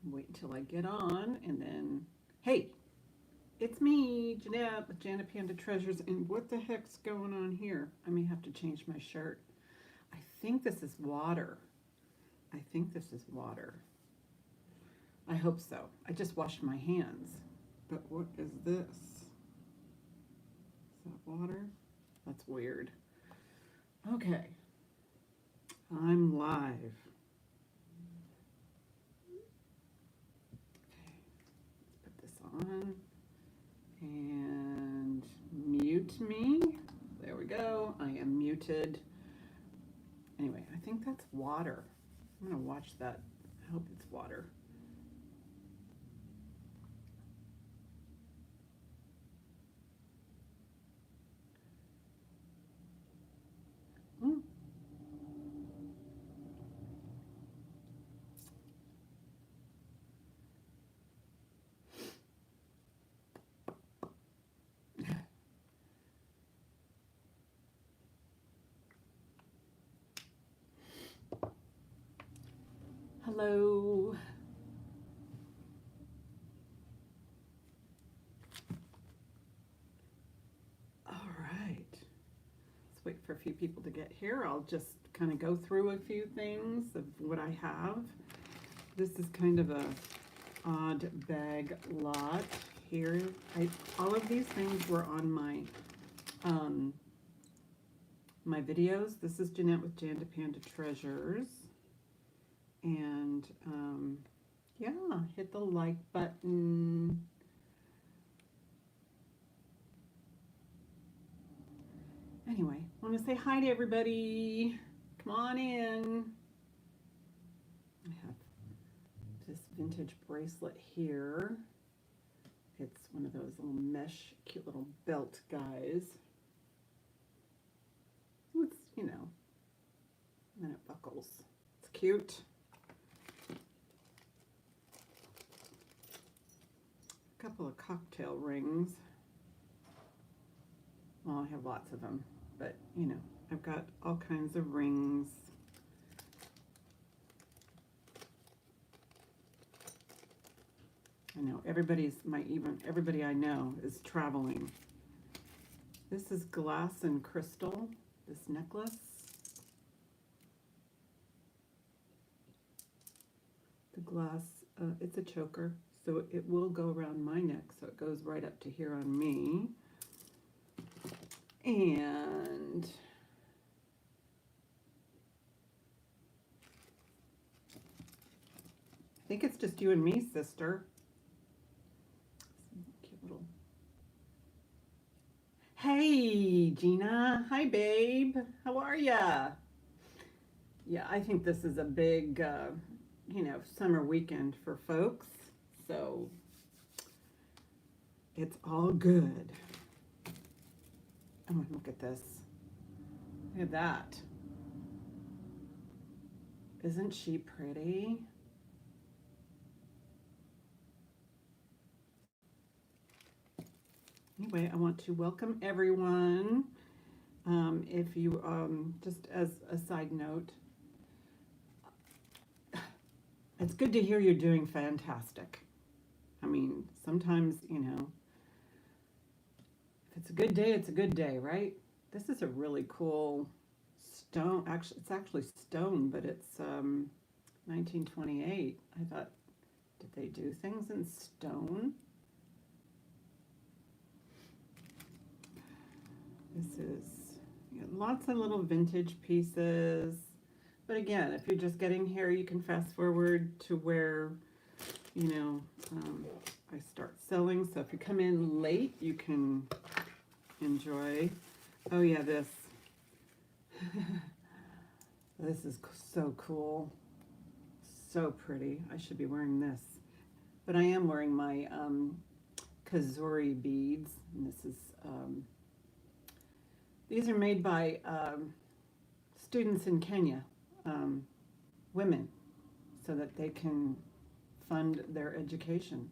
Wait until I get on and then, hey, it's me, Jeanette with Jandapanda Treasures. And what the heck's going on here? I may have to change my shirt. I think this is water. I think this is water. I hope so. I just washed my hands. But what is this? Is that water? That's weird. Okay. I'm live. Okay. Put this on. And mute me. There we go. I am muted. Anyway, I think that's water. I'm going to watch that. I hope it's water. Mm. Hello. All right. Let's wait for a few people to get here. I'll just kind of go through a few things of what I have. This is kind of a odd bag lot here. All of these things were on my videos. This is Jeanette with Jandapanda Treasures. And yeah, hit the like button. Anyway, I want to say hi to everybody. Come on in. I have this vintage bracelet here. It's one of those little mesh, cute little belt guys. It's, you know, and then it buckles. It's cute. A couple of cocktail rings. Well, I have lots of them, but you know, I've got all kinds of rings. I know everybody I know is traveling. This is glass and crystal, this necklace. The glass, it's a choker, so it will go around my neck, so it goes right up to here on me. And I think it's just you and me, sister. Cute little. Hey, Gina. Hi, babe. How are ya? Yeah, I think this is a big, you know, summer weekend for folks. So it's all good. Oh, look at this. Look at that. Isn't she pretty? Anyway, I want to welcome everyone. If you, just as a side note, it's good to hear you're doing fantastic. I mean, sometimes, you know, if it's a good day, it's a good day, right? This is a really cool stone. Actually, it's actually stone, but it's 1928. I thought, did they do things in stone? This is, you know, lots of little vintage pieces. But again, if you're just getting here, you can fast forward to where, you know, I start selling. So if you come in late, you can enjoy. Oh yeah, this. This is so cool. So pretty. I should be wearing this. But I am wearing my Kazuri beads. And this is, these are made by students in Kenya, women, so that they can fund their education.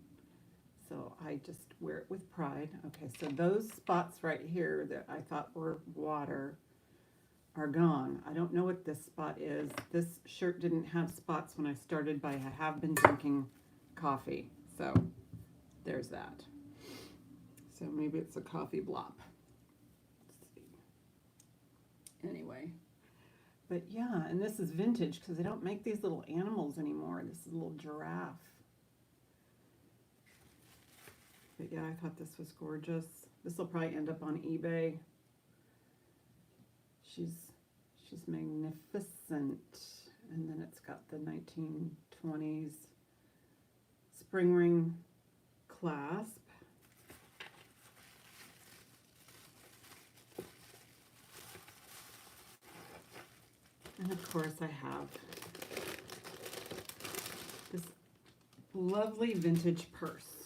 So I just wear it with pride. Okay, so those spots right here that I thought were water are gone. I don't know what this spot is. This shirt didn't have spots when I started, but I have been drinking coffee. So there's that. So maybe it's a coffee blop. Let's see. Anyway. But yeah, and this is vintage because they don't make these little animals anymore. This is a little giraffe. But yeah, I thought this was gorgeous. This will probably end up on eBay. She's magnificent. And then it's got the 1920s spring ring clasp. And of course I have this lovely vintage purse.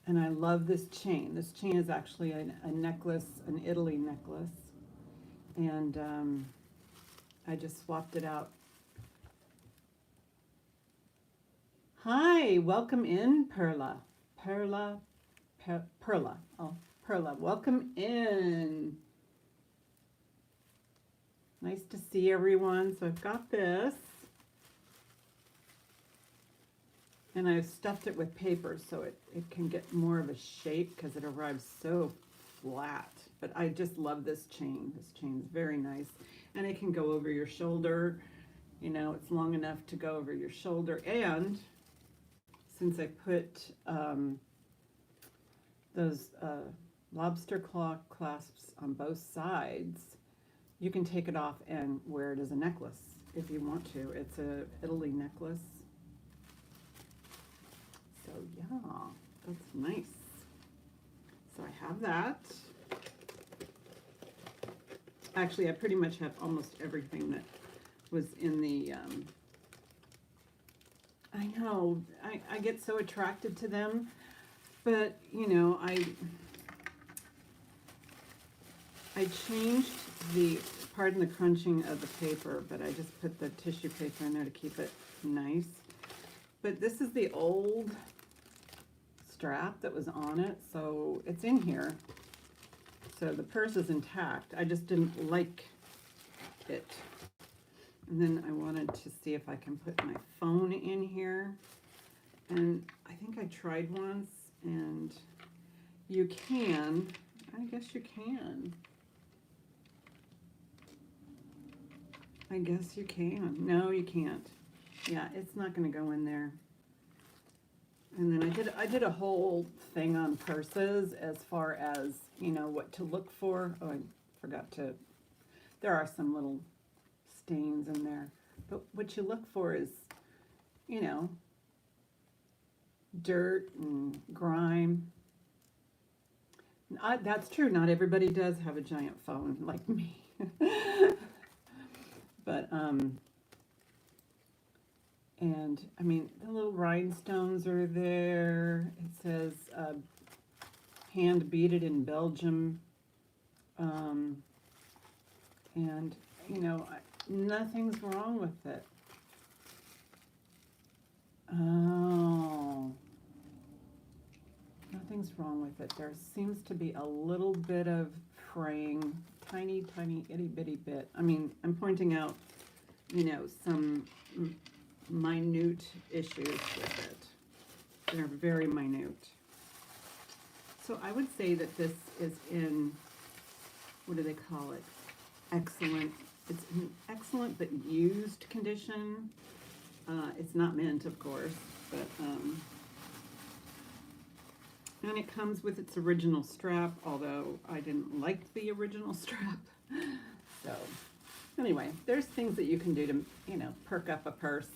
And I love this chain. This chain is actually a necklace, an Italy necklace. And I just swapped it out. Hi, welcome in, Perla. Perla. Oh, Perla, welcome in. Nice to see everyone. So I've got this. And I've stuffed it with paper so it can get more of a shape because it arrives so flat. But I just love this chain. This chain's very nice. And it can go over your shoulder. You know, it's long enough to go over your shoulder. And since I put those lobster claw clasps on both sides, you can take it off and wear it as a necklace if you want to. It's a Italy necklace. So yeah, that's nice. So I have that. Actually, I pretty much have almost everything that was in the, I know, I get so attracted to them, but you know, I changed the, pardon the crunching of the paper, but I just put the tissue paper in there to keep it nice. But this is the old strap that was on it, so it's in here. So the purse is intact. I just didn't like it. And then I wanted to see if I can put my phone in here. And I think I tried once, and you can. I guess you can. I guess you can. No, you can't. Yeah, it's not going to go in there. And then I did a whole thing on purses as far as, you know, what to look for. Oh, I forgot to, there are some little stains in there. But what you look for is, you know, dirt and grime. That's true. Not everybody does have a giant phone like me. But, and I mean, the little rhinestones are there. It says hand beaded in Belgium. And, you know, nothing's wrong with it. Oh, nothing's wrong with it. There seems to be a little bit of fraying, tiny, tiny, itty bitty bit. I mean, I'm pointing out, you know, some minute issues with it. They're very minute. So I would say that this is in, what do they call it? Excellent. It's in excellent but used condition. It's not mint, of course, but and it comes with its original strap, although I didn't like the original strap. So anyway, there's things that you can do to, you know, perk up a purse.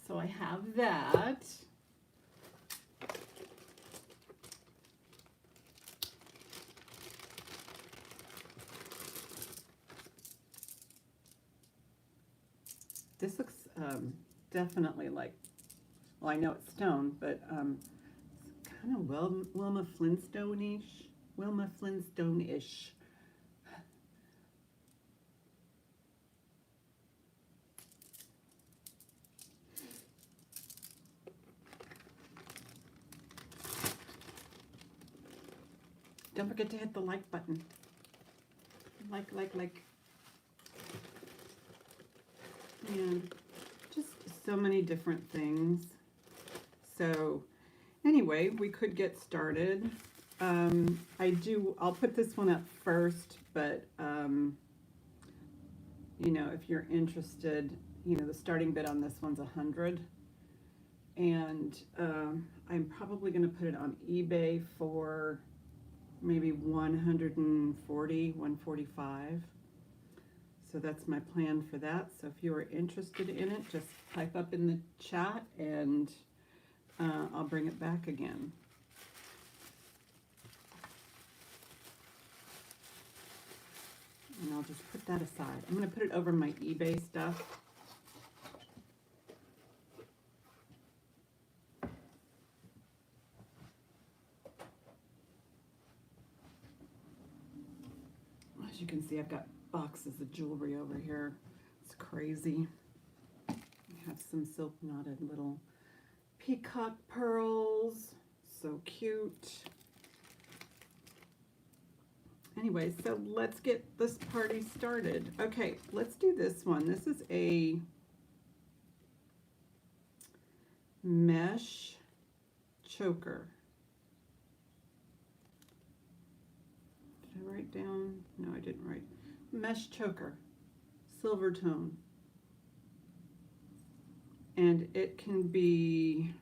So I have that. This looks definitely like, well, I know it's stone, but it's kind of Wilma Flintstone-ish. Wilma Flintstone-ish. Don't forget to hit the like button. Like. and just so many different things. So anyway, we could get started. I'll put this one up first, but you know, if you're interested, you know, the starting bid on this one's 100, and I'm probably going to put it on eBay for maybe 140, 145. So that's my plan for that. So if you are interested in it, just type up in the chat, and I'll bring it back again. And I'll just put that aside. I'm going to put it over my eBay stuff. As you can see, I've got boxes of jewelry over here. It's crazy. I have some silk knotted little peacock pearls. So cute. Anyway, so let's get this party started. Okay, let's do this one. This is a mesh choker. Did I write down? No, I didn't write. Mesh choker, silver tone. And it can be,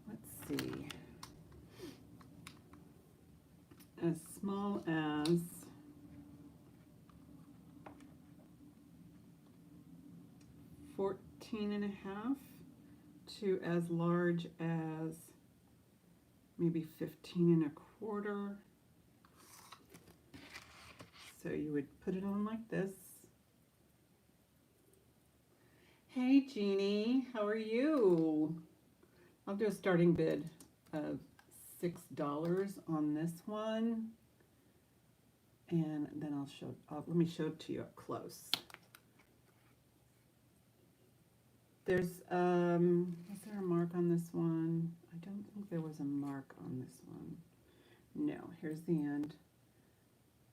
let's see, as small as 14.5 to as large as maybe 15.25. So you would put it on like this. Hey Jeannie, how are you? I'll do a starting bid of $6 on this one, and then let me show it to you up close. There's is there a mark on this one? I don't think there was a mark on this one. No, here's the end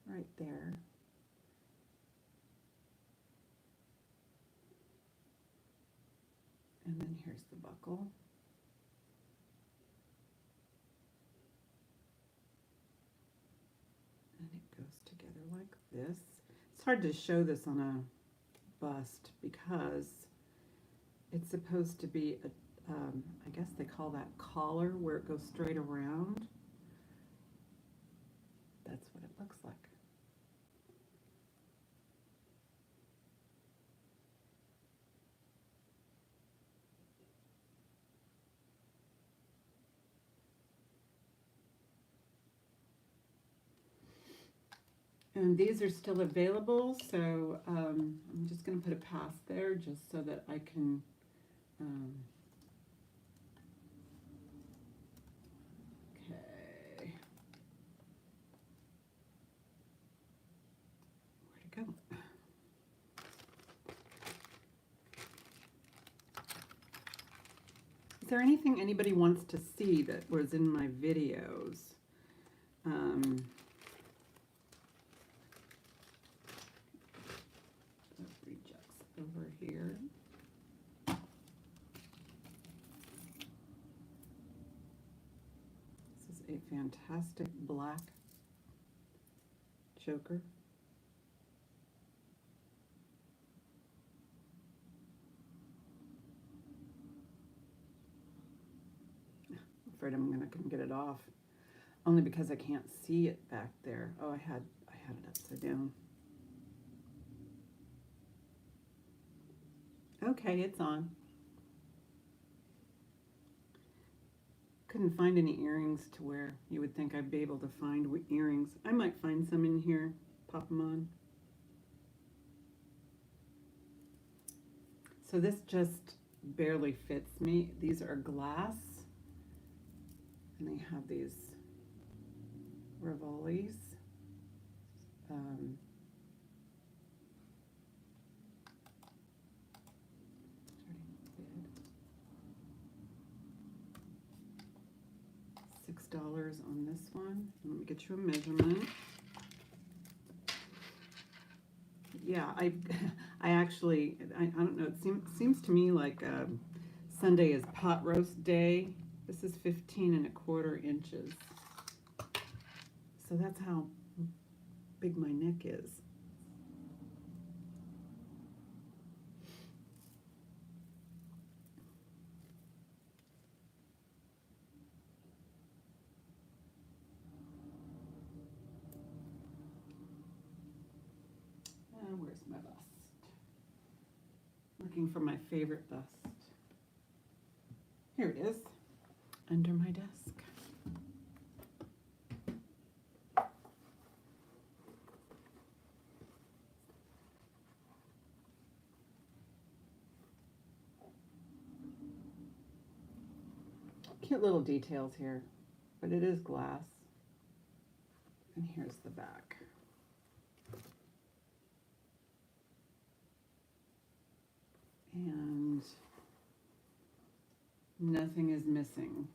right there. And then here's the buckle. And it goes together like this. It's hard to show this on a bust because it's supposed to be a, I guess they call that collar, where it goes straight around. That's what it looks like. And these are still available, so I'm just going to put a pass there just so that I can okay. Where'd it go? Is there anything anybody wants to see that was in my videos? Rejects over here. This is a fantastic black choker. I'm afraid I'm not going to get it off, only because I can't see it back there. Oh, I had it upside down. Okay, it's on. Couldn't find any earrings to wear. You would think I'd be able to find earrings. I might find some in here, pop them on. So this just barely fits me. These are glass, and they have these Rivolis. $6 on this one. Let me get you a measurement. Yeah, I actually, I don't know, it seems to me like Sunday is pot roast day. This is 15 1/4 inches. So that's how big my neck is. Where's my bust? Looking for my favorite bust. Here it is, under my desk. Cute little details here, but it is glass. And here's the back. And nothing is missing.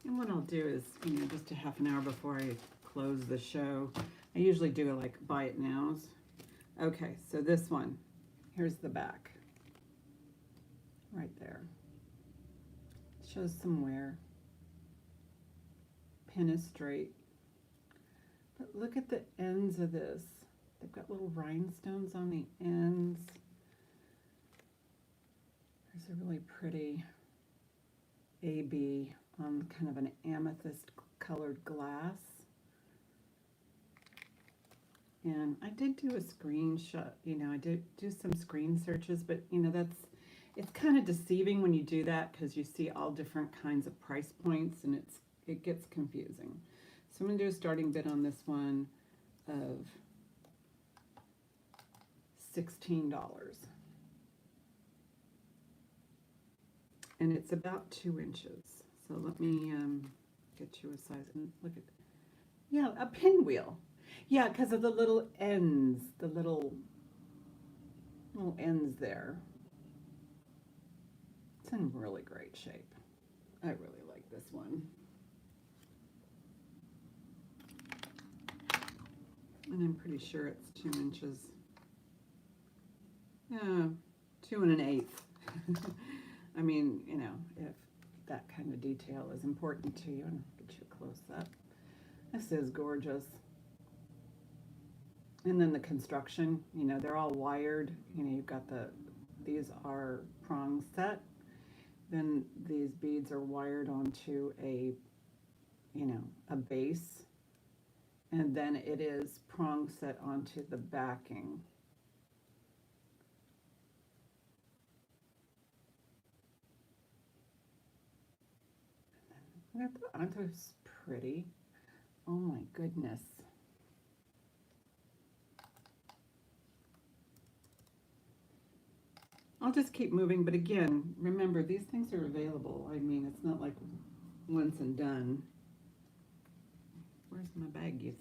And what I'll do is, just a half an hour before I close the show, I usually do like buy it nows. Okay, so this one, here's the back. Right there. Shows some wear. Pin is straight. But look at the ends of this. They've got little rhinestones on the ends. There's a really pretty AB on kind of an amethyst colored glass. And I did do a screenshot, I did do some screen searches, but it's kind of deceiving when you do that because you see all different kinds of price points and it gets confusing. So I'm going to do a starting bid on this one of $16. And it's about 2 inches. So let me get you a size and look at, yeah, a pinwheel. Yeah, because of the little ends, the little ends there. It's in really great shape. I really like this one. And I'm pretty sure it's 2 inches. Yeah, 2 1/8. I mean, if that kind of detail is important to you, and I'll get you a close up. This is gorgeous. And then the construction, they're all wired. You've got these are prong set. Then these beads are wired onto a base. And then it is prong set onto the backing. Aren't those pretty? Oh my goodness. I'll just keep moving, but again, remember, these things are available. I mean, it's not like once and done. Where's my bag?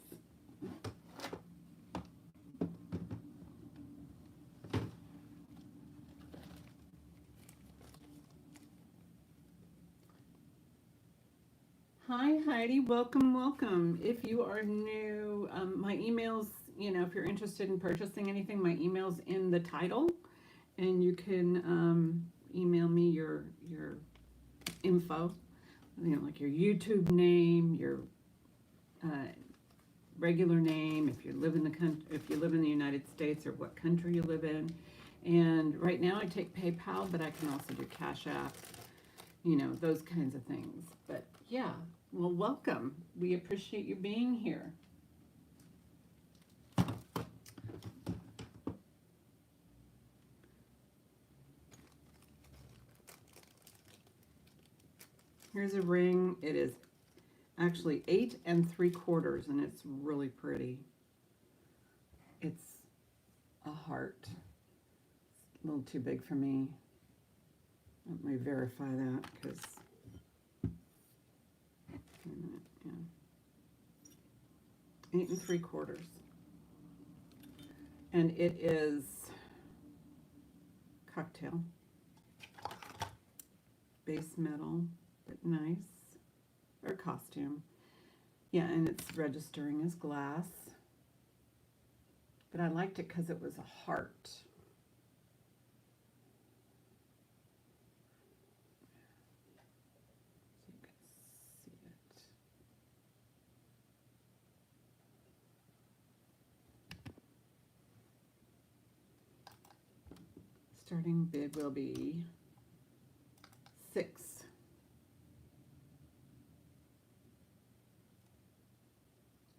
Hi, Heidi. Welcome, welcome. If you are new, my email's, if you're interested in purchasing anything, my email's in the title. And you can email me your info, like your YouTube name, your regular name, if you live in the United States or what country you live in. And right now I take PayPal, but I can also do Cash App, those kinds of things. But yeah, well, welcome. We appreciate you being here. Here's a ring. It is actually 8 3/4, and it's really pretty. It's a heart. It's a little too big for me. Let me verify that because, yeah, 8 3/4, and it is cocktail. Base metal, but nice. Or costume. Yeah, and it's registering as glass. But I liked it because it was a heart. So you can see it. Starting bid will be 6.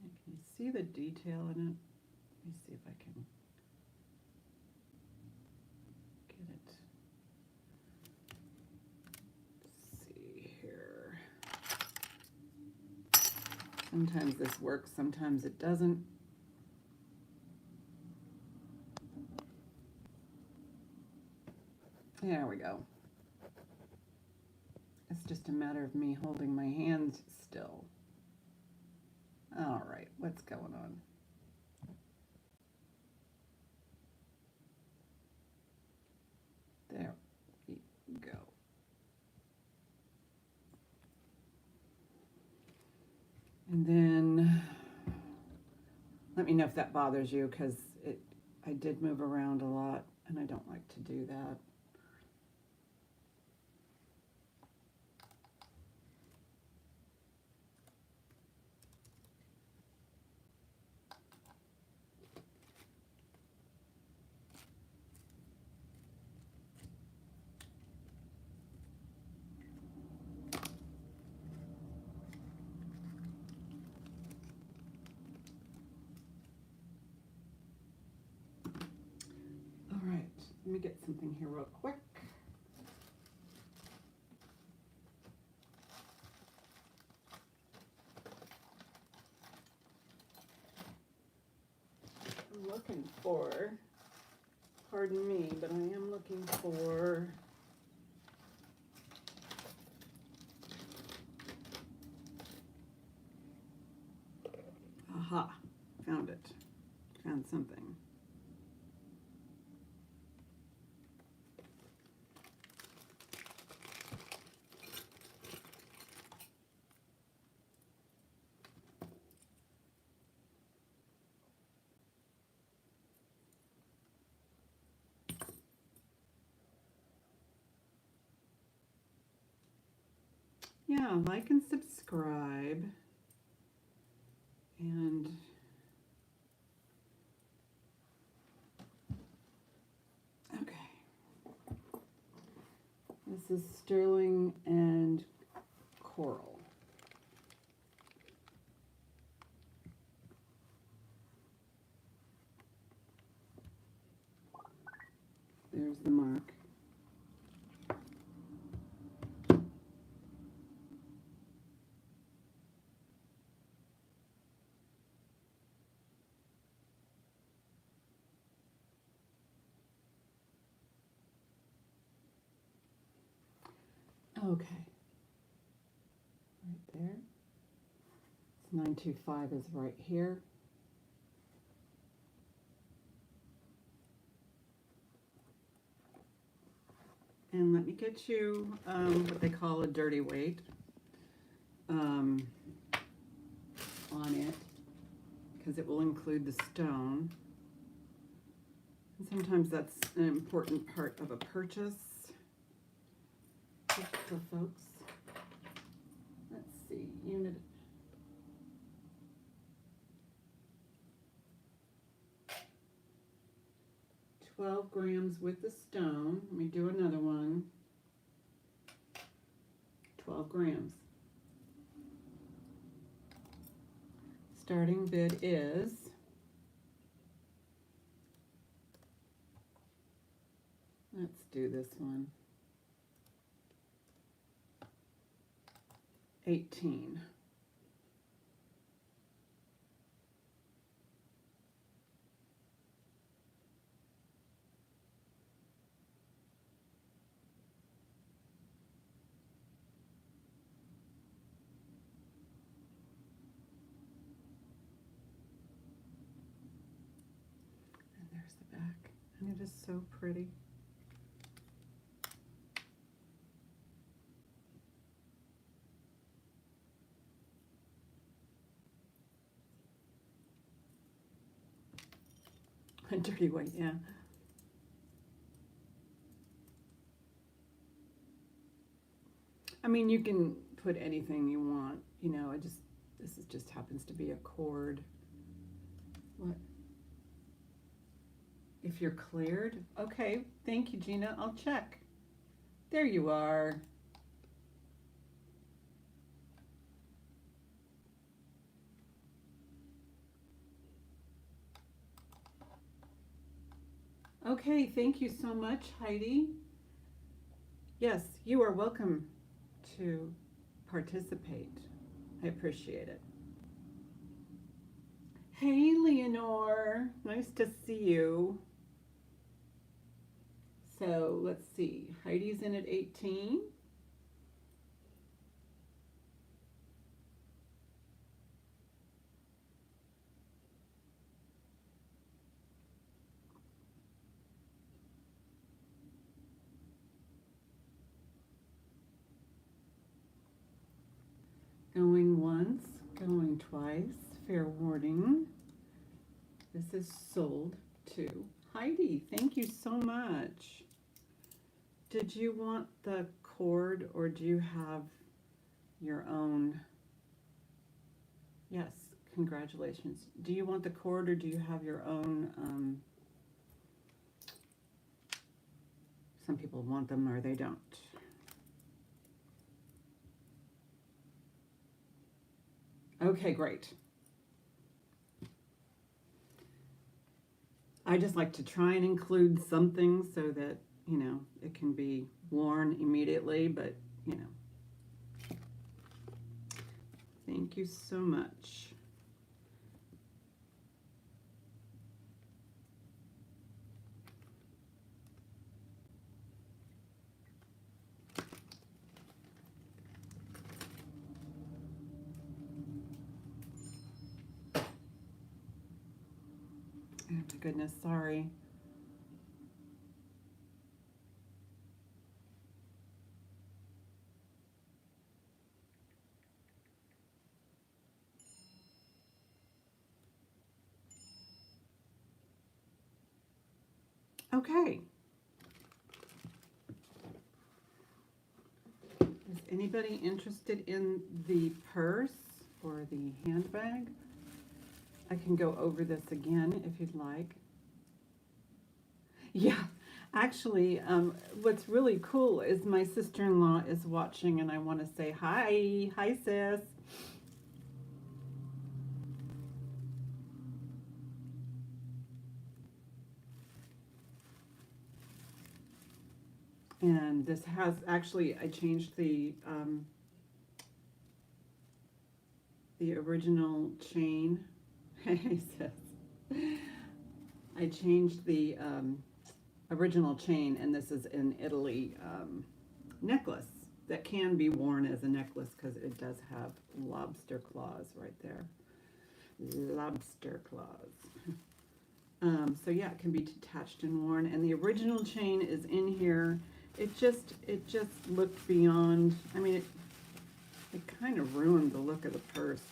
And can you see the detail in it? Let me see if I can get it. Let's see here. Sometimes this works, sometimes it doesn't. There we go. It's just a matter of me holding my hand still. All right, what's going on? There we go. And then let me know if that bothers you, because I did move around a lot and I don't like to do that. All right, let me get something here real quick. I'm looking for, pardon me, but I am looking for aha, found it. Found something. Yeah, like and subscribe. And okay. This is sterling and coral. There's the mark. Okay. Right there. It's 925 is right here. And let me get you what they call a dirty weight on it, because it will include the stone. And sometimes that's an important part of a purchase for folks. Let's see, unit. $12 grams with the stone. Let me do another one. 12 grams. Starting bid is let's do this one. 18. And there's the back. And it is so pretty. Dirty white, yeah. I mean, you can put anything you want, you know, this is just happens to be a cord. What? If you're cleared? Okay, thank you, Gina. I'll check. There you are. Okay, thank you so much, Heidi. Yes, you are welcome to participate. I appreciate it. Hey, Leonore. Nice to see you. So let's see. Heidi's in at 18. Going once, going twice. Fair warning. This is sold to Heidi. Thank you so much. Did you want the cord or do you have your own? Yes, congratulations. Do you want the cord or do you have your own? Some people want them or they don't. Okay, great. I just like to try and include something so that, you know, it can be worn immediately, but, you know. Thank you so much. Oh my goodness, sorry. Okay. Is anybody interested in the purse or the handbag? I can go over this again if you'd like. Yeah, actually, what's really cool is my sister-in-law is watching and I want to say hi. Hi, sis. And this has actually, I changed the original chain. Hey, sis. I changed the original chain, and this is an Italy necklace that can be worn as a necklace because it does have lobster claws right there. Lobster claws. So yeah, it can be detached and worn. And the original chain is in here. It just looked beyond. I mean, it kind of ruined the look of the purse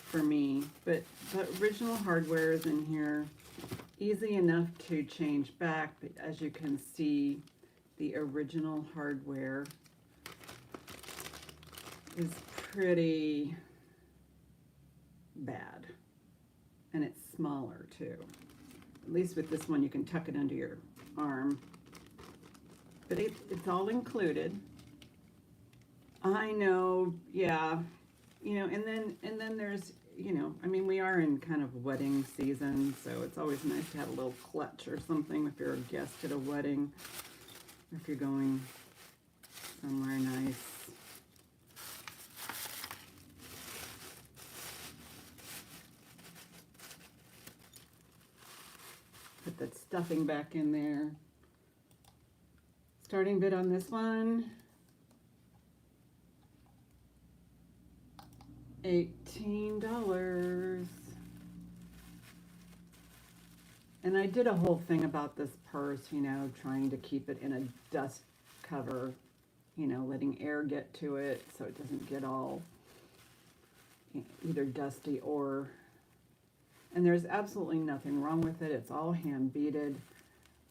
for me. But the original hardware is in here. Easy enough to change back, but as you can see, the original hardware is pretty bad. And it's smaller too. At least with this one, you can tuck it under your arm. But it's all included. I know, yeah. You know, and then there's, you know, I mean, we are in kind of wedding season, so it's always nice to have a little clutch or something if you're a guest at a wedding, or if you're going somewhere nice. Put that stuffing back in there. Starting bid on this one, $18. And I did a whole thing about this purse, you know, trying to keep it in a dust cover, you know, letting air get to it so it doesn't get all either dusty or And there's absolutely nothing wrong with it. It's all hand beaded.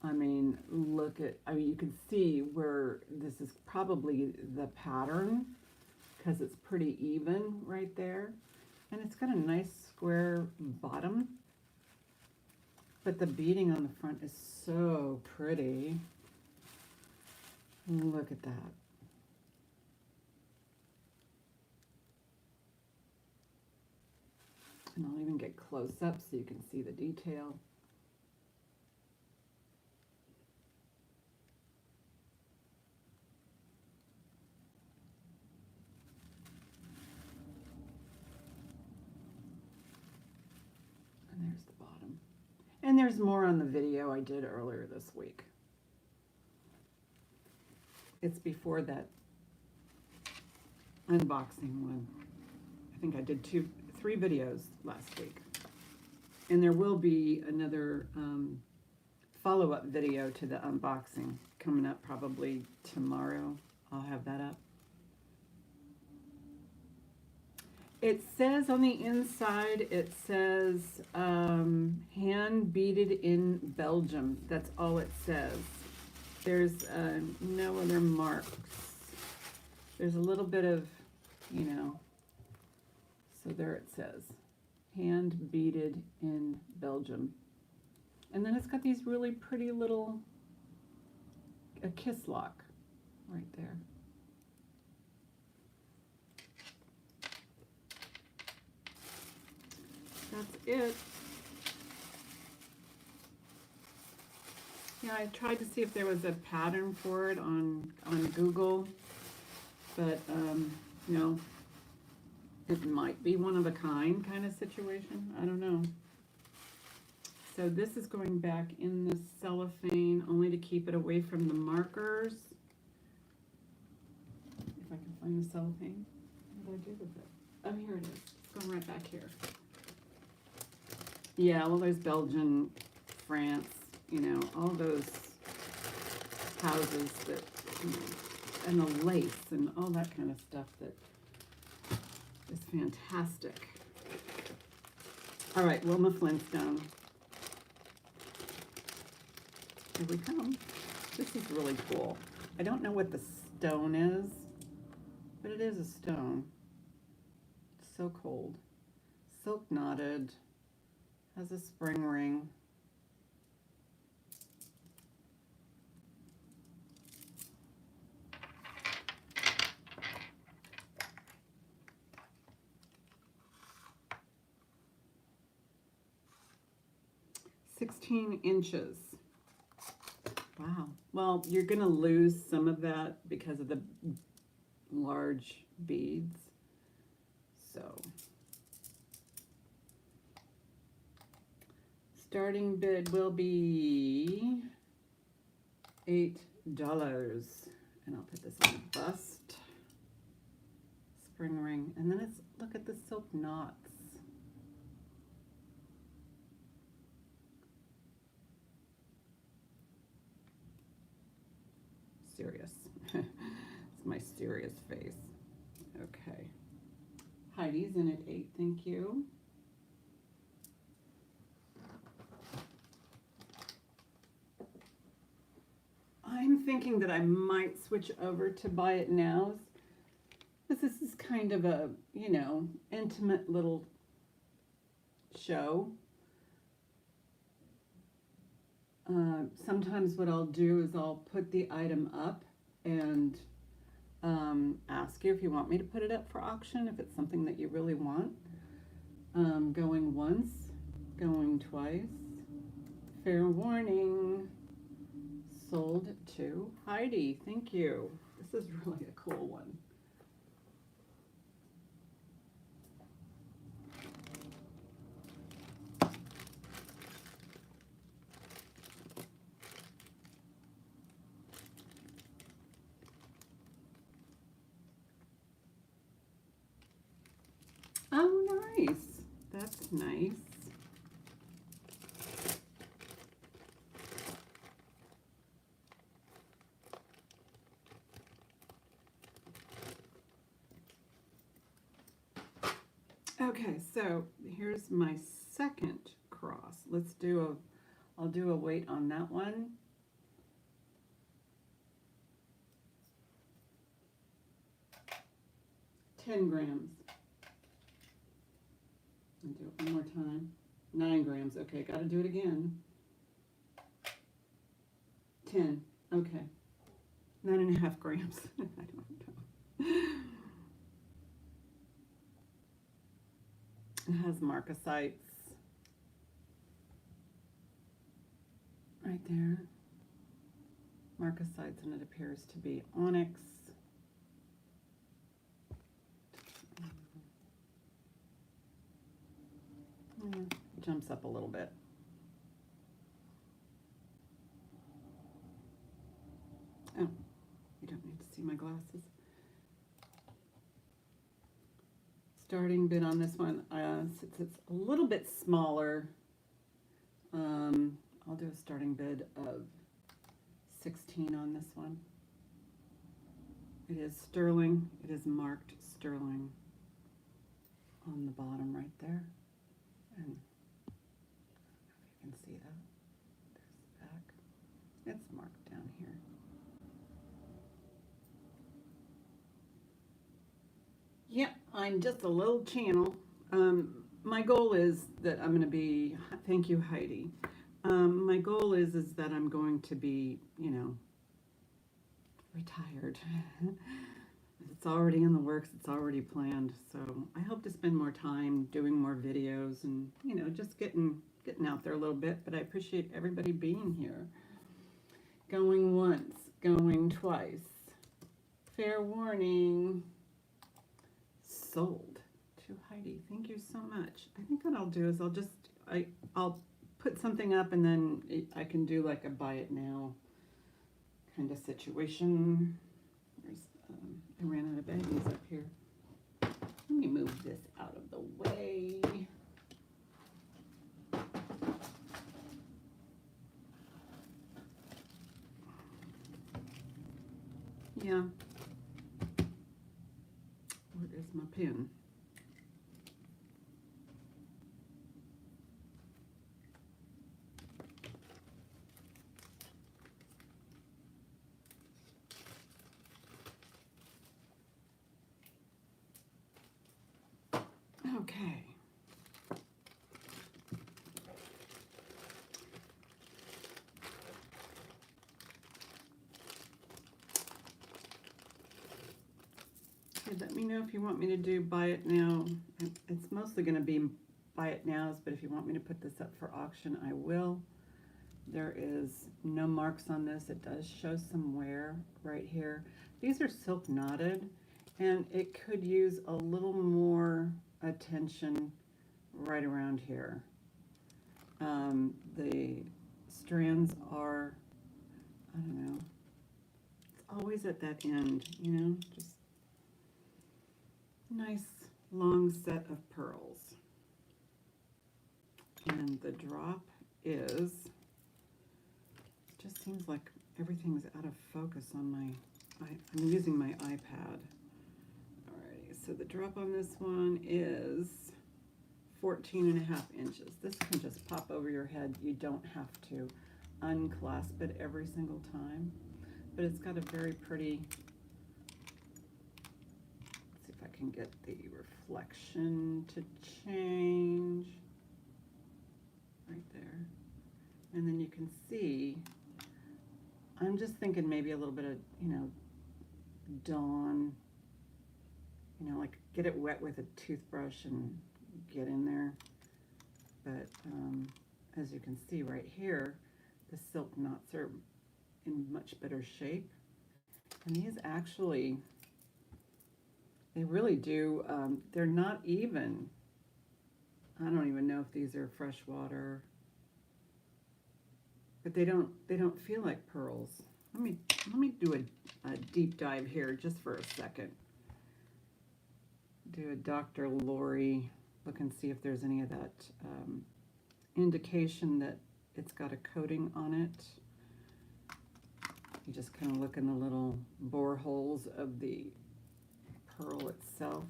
I mean, look at, I mean, you can see where this is probably the pattern because it's pretty even right there. And it's got a nice square bottom. But the beading on the front is so pretty. Look at that. And I'll even get close up so you can see the detail. And there's the bottom. And there's more on the video I did earlier this week. It's before that unboxing one. I think I did 3 videos last week. And there will be another follow-up video to the unboxing coming up probably tomorrow. I'll have that up. It says on the inside, it says hand beaded in Belgium. That's all it says. There's no other marks. There's a little bit of, you know, so there it says, hand beaded in Belgium. And then it's got these really pretty little, a kiss lock right there. That's it. Yeah, I tried to see if there was a pattern for it on Google, but no. It might be one of a kind of situation. I don't know. So this is going back in the cellophane only to keep it away from the markers. If I can find the cellophane. What did I do with it? Oh, here it is. It's going right back here. Yeah, well, there's Belgium, France, you know, all those houses that, you know, and the lace and all that kind of stuff that is fantastic. All right, Wilma Flintstone. Here we come. This is really cool. I don't know what the stone is, but it is a stone. It's so cold. Silk knotted. Has a spring ring. "16 inches. Wow. Well, you're going to lose some of that because of the large beads. So, starting bid will be $8. And I'll put this on the bust. Spring ring. And then it's, look at the silk knots. Serious. It's my serious face. Okay. Heidi's in at 8, thank you. I'm thinking that I might switch over to Buy It Nows. Because this is kind of a, you know, intimate little show. Sometimes what I'll do is I'll put the item up and ask you if you want me to put it up for auction, if it's something that you really want. Going once, going twice. Fair warning. Sold to Heidi. Thank you. This is really a cool one. Oh, nice. That's nice. Okay, so here's my second cross. I'll do a weight on that one. $10. I'll do it one more time. 9 grams. Okay, got to do it again. 10. Okay. 9.5 grams. I don't know. It has marcasites right there. Marcasites, and it appears to be onyx. Jumps up a little bit. Oh, you don't need to see my glasses. Starting bid on this one, since it's a little bit smaller, I'll do a starting bid of 16 on this one. It is sterling. It is marked sterling on the bottom right there. And I don't know if you can see that. There's the back. It's marked down here. Yep, I'm just a little channel. My goal is that I'm going to be, thank you, Heidi. My goal is that I'm going to be, you know, retired. It's already in the works. It's already planned. So I hope to spend more time doing more videos and, you know, just getting out there a little bit. But I appreciate everybody being here. Going once, going twice. Fair warning. Sold to Heidi. Thank you so much. I think what I'll do is I'll put something up and then I can do like a buy it now kind of situation. I ran out of baggies up here. Let me move this out of the way. Yeah. Where is my pen? Okay. Let me know if you want me to do buy it now. It's mostly going to be buy it nows, but if you want me to put this up for auction, I will. There is no marks on this. It does show some wear right here. These are silk knotted, and it could use a little more attention right around here. The strands are, I don't know, it's always at that end, you know, just nice long set of pearls. And the drop is, it just seems like everything's out of focus on my, I'm using my iPad. Alrighty, so the drop on this one is 14.5 inches. This can just pop over your head. You don't have to unclasp it every single time, but it's got a very pretty, let's see if I can get the reflection to change right there. And then you can see, I'm just thinking maybe a little bit of, you know, dawn, you know, like get it wet with a toothbrush and get in there. But as you can see right here, the silk knots are in much better shape. And these actually, they really do, they're not even, I don't even know if these are freshwater, but they don't feel like pearls. Let me do a deep dive here just for a second. Do a Dr. Lori look and see if there's any of that indication that it's got a coating on it. You just kind of look in the little bore holes of the pearl itself.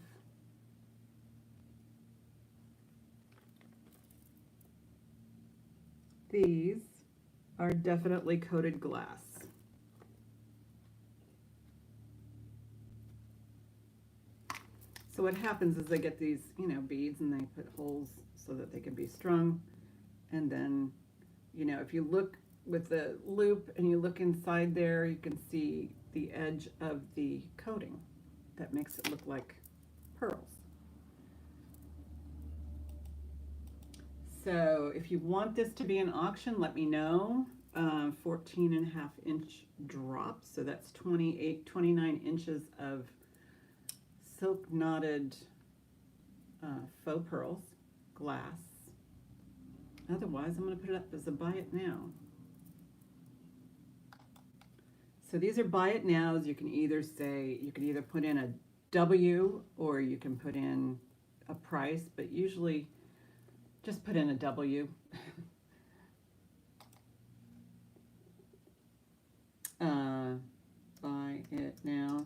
These are definitely coated glass. So what happens is they get these, beads, and they put holes so that they can be strung. And then, if you look with the loop and you look inside there, you can see the edge of the coating that makes it look like pearls. So if you want this to be an auction, let me know. 14.5 inch drops, so that's 29 inches of silk knotted faux pearls, glass. Otherwise, I'm going to put it up as a buy it now. So these are buy it nows. You can either put in a W or you can put in a price, but usually just put in a W. Buy it now.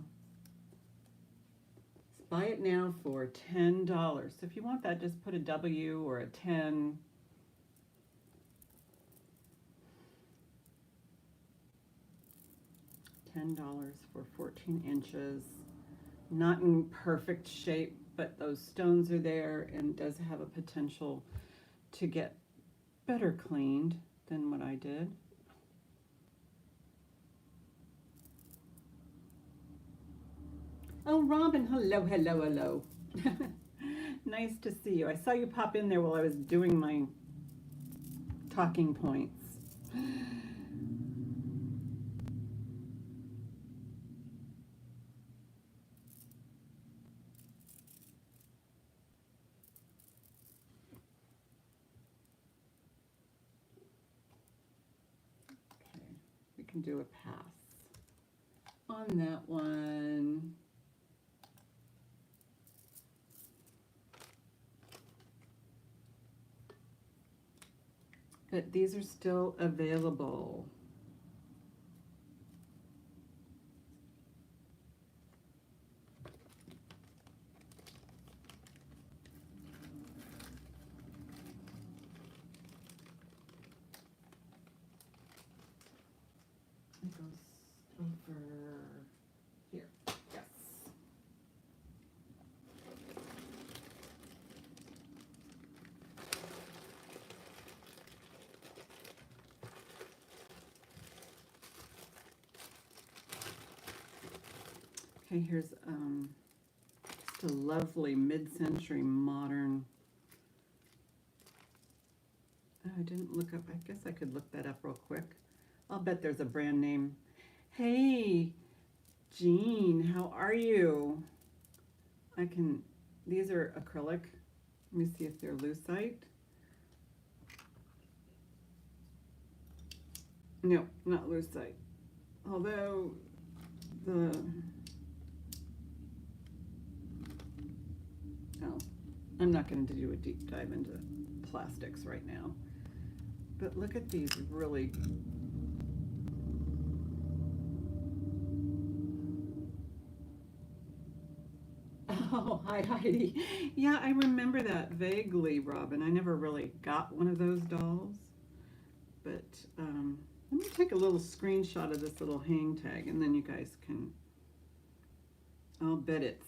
Buy it now for $10. So if you want that, just put a W or a 10. $10 for 14 inches. Not in perfect shape, but those stones are there and does have a potential to get better cleaned than what I did. Oh, Robin, hello, hello, hello. Nice to see you. I saw you pop in there while I was doing my talking points. Okay, we can do a pass on that one. But these are still available. It goes over here. Yes. Okay, here's just a lovely mid-century modern. Oh, I didn't look up. I guess I could look that up real quick. I'll bet there's a brand name. Hey, Jean, how are you? These are acrylic. Let me see if they're lucite. No, not lucite. Although I'm not going to do a deep dive into plastics right now. But look at these really. Oh, hi Heidi. Yeah, I remember that vaguely, Robin. I never really got one of those dolls. But let me take a little screenshot of this little hang tag, and then you guys can, I'll bet it's,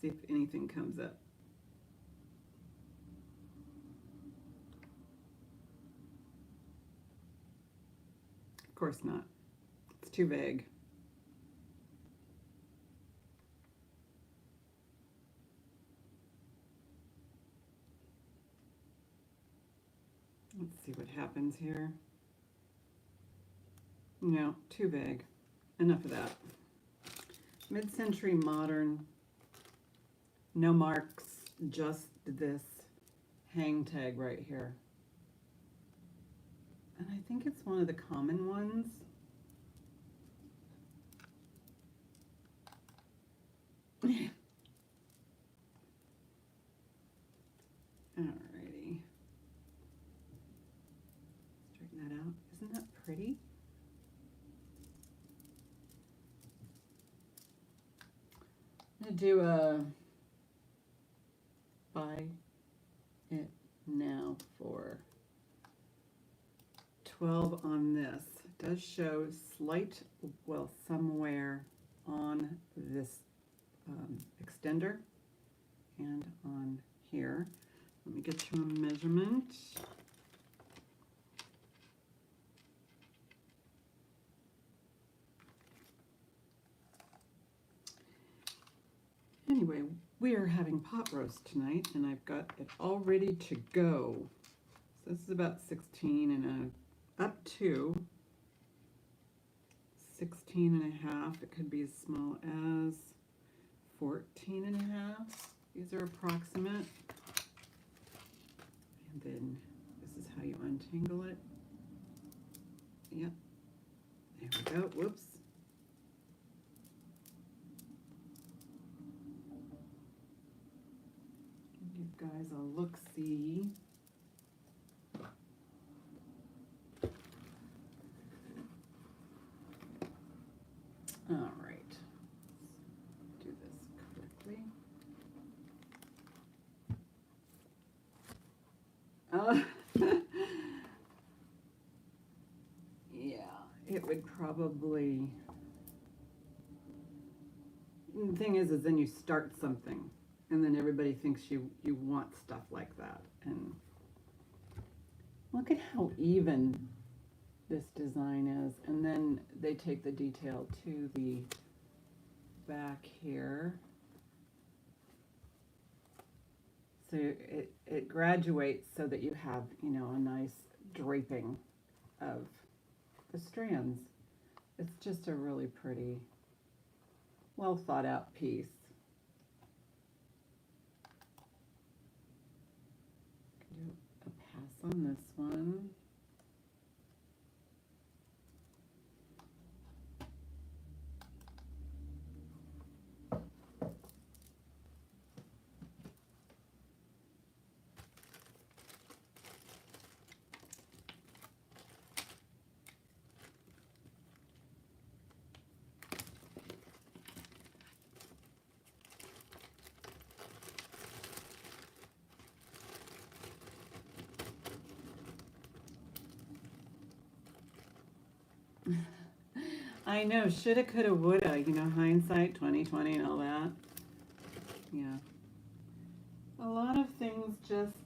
see if anything comes up. Of course not. It's too vague. Let's see what happens here. No, too vague. Enough of that. Mid-century modern, no marks, just this hang tag right here. And I think it's one of the common ones. Alrighty. Straighten that out. Isn't that pretty? I'm gonna do a try it now for 12 on this. It does show slight, well, somewhere on this extender and on here. Let me get you a measurement. Anyway, we are having pot roast tonight, and I've got it all ready to go. So this is about 16 and up to 16 and a half. It could be as small as 14 and a half. These are approximate. And then this is how you untangle it. Yep. There we go. Whoops. Give you guys a look-see. All right. Let's do this quickly. Yeah, it would probably. The thing is then you start something, and then everybody thinks you want stuff like that. And look at how even this design is, and then they take the detail to the back here. So it graduates so that you have, you know, a nice draping of the strands. It's just a really pretty, well thought out piece. Do a pass on this one. I know, shoulda, coulda, woulda, you know, hindsight 2020 and all that. Yeah. A lot of things just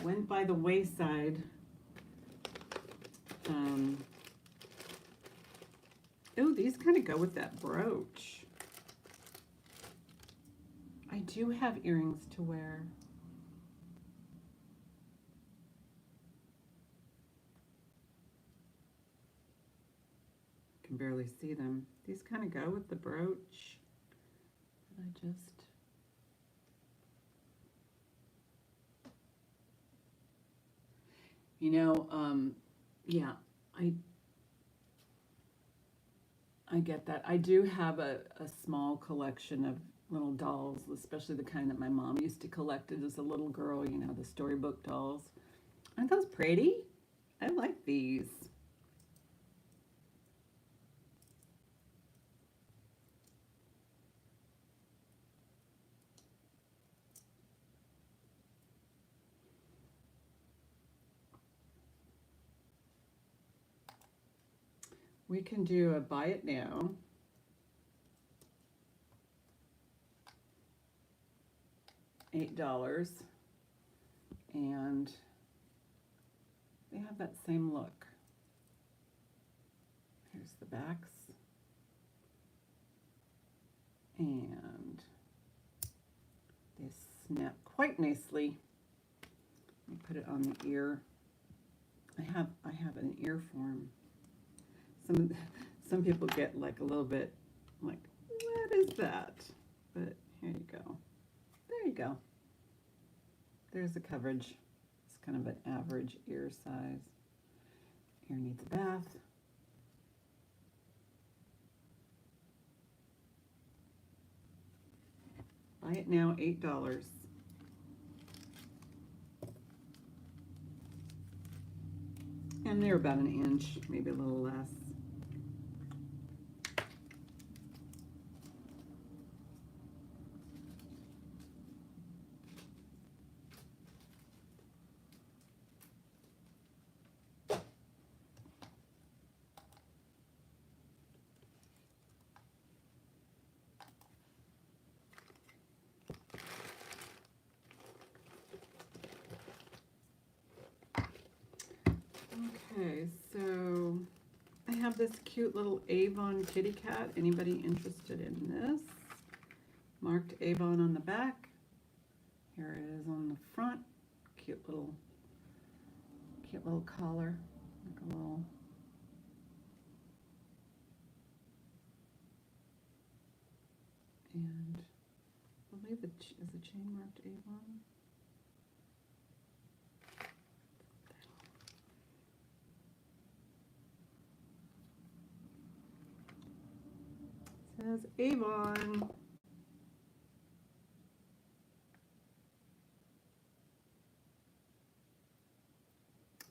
went by the wayside. Oh, these kind of go with that brooch. I do have earrings to wear. Can barely see them. These kind of go with the brooch. I just yeah, I get that. I do have a small collection of little dolls, especially the kind that my mom used to collect as a little girl, you know, the storybook dolls. Aren't those pretty? I like these. We can do a buy it now. $8, and they have that same look. Here's the backs, and they snap quite nicely. Let me put it on the ear. I have an ear form. Some people get like a little bit like, what is that? But here you go. There you go. There's the coverage. It's kind of an average ear size. Ear needs a bath. Buy it now, $8. And they're about an inch, maybe a little less. Okay, so I have this cute little Avon kitty cat. Anybody interested in this? Marked Avon on the back. Here it is on the front. Cute little collar. Like a little. And I believe it is the chain marked Avon. It says Avon.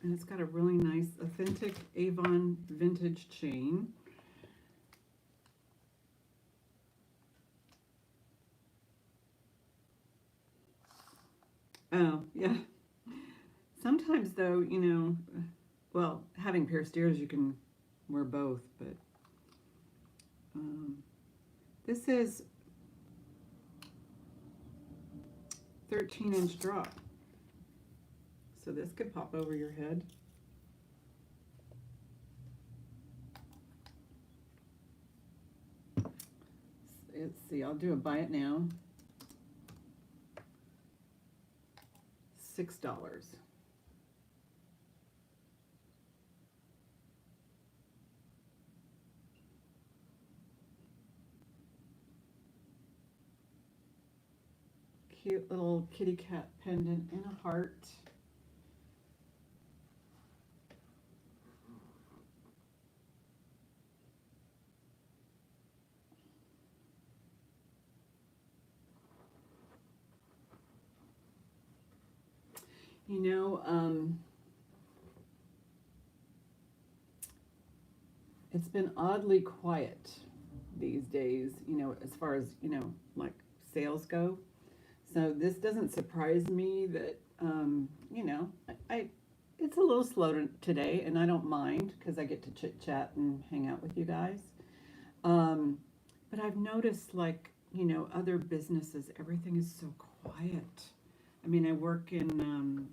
And it's got a really nice, authentic Avon vintage chain. Oh, yeah. Sometimes, though, you know, well, having pierced ears, you can wear both, but this is 13-inch drop. So this could pop over your head. Let's see, I'll do a buy it now. $6. Cute little kitty cat pendant in a heart. You know, it's been oddly quiet these days, you know, as far as, you know, like sales go. So this doesn't surprise me that, you know, it's a little slow today, and I don't mind because I get to chit chat and hang out with you guys. But I've noticed, like, you know, other businesses, everything is so quiet. I mean, I work in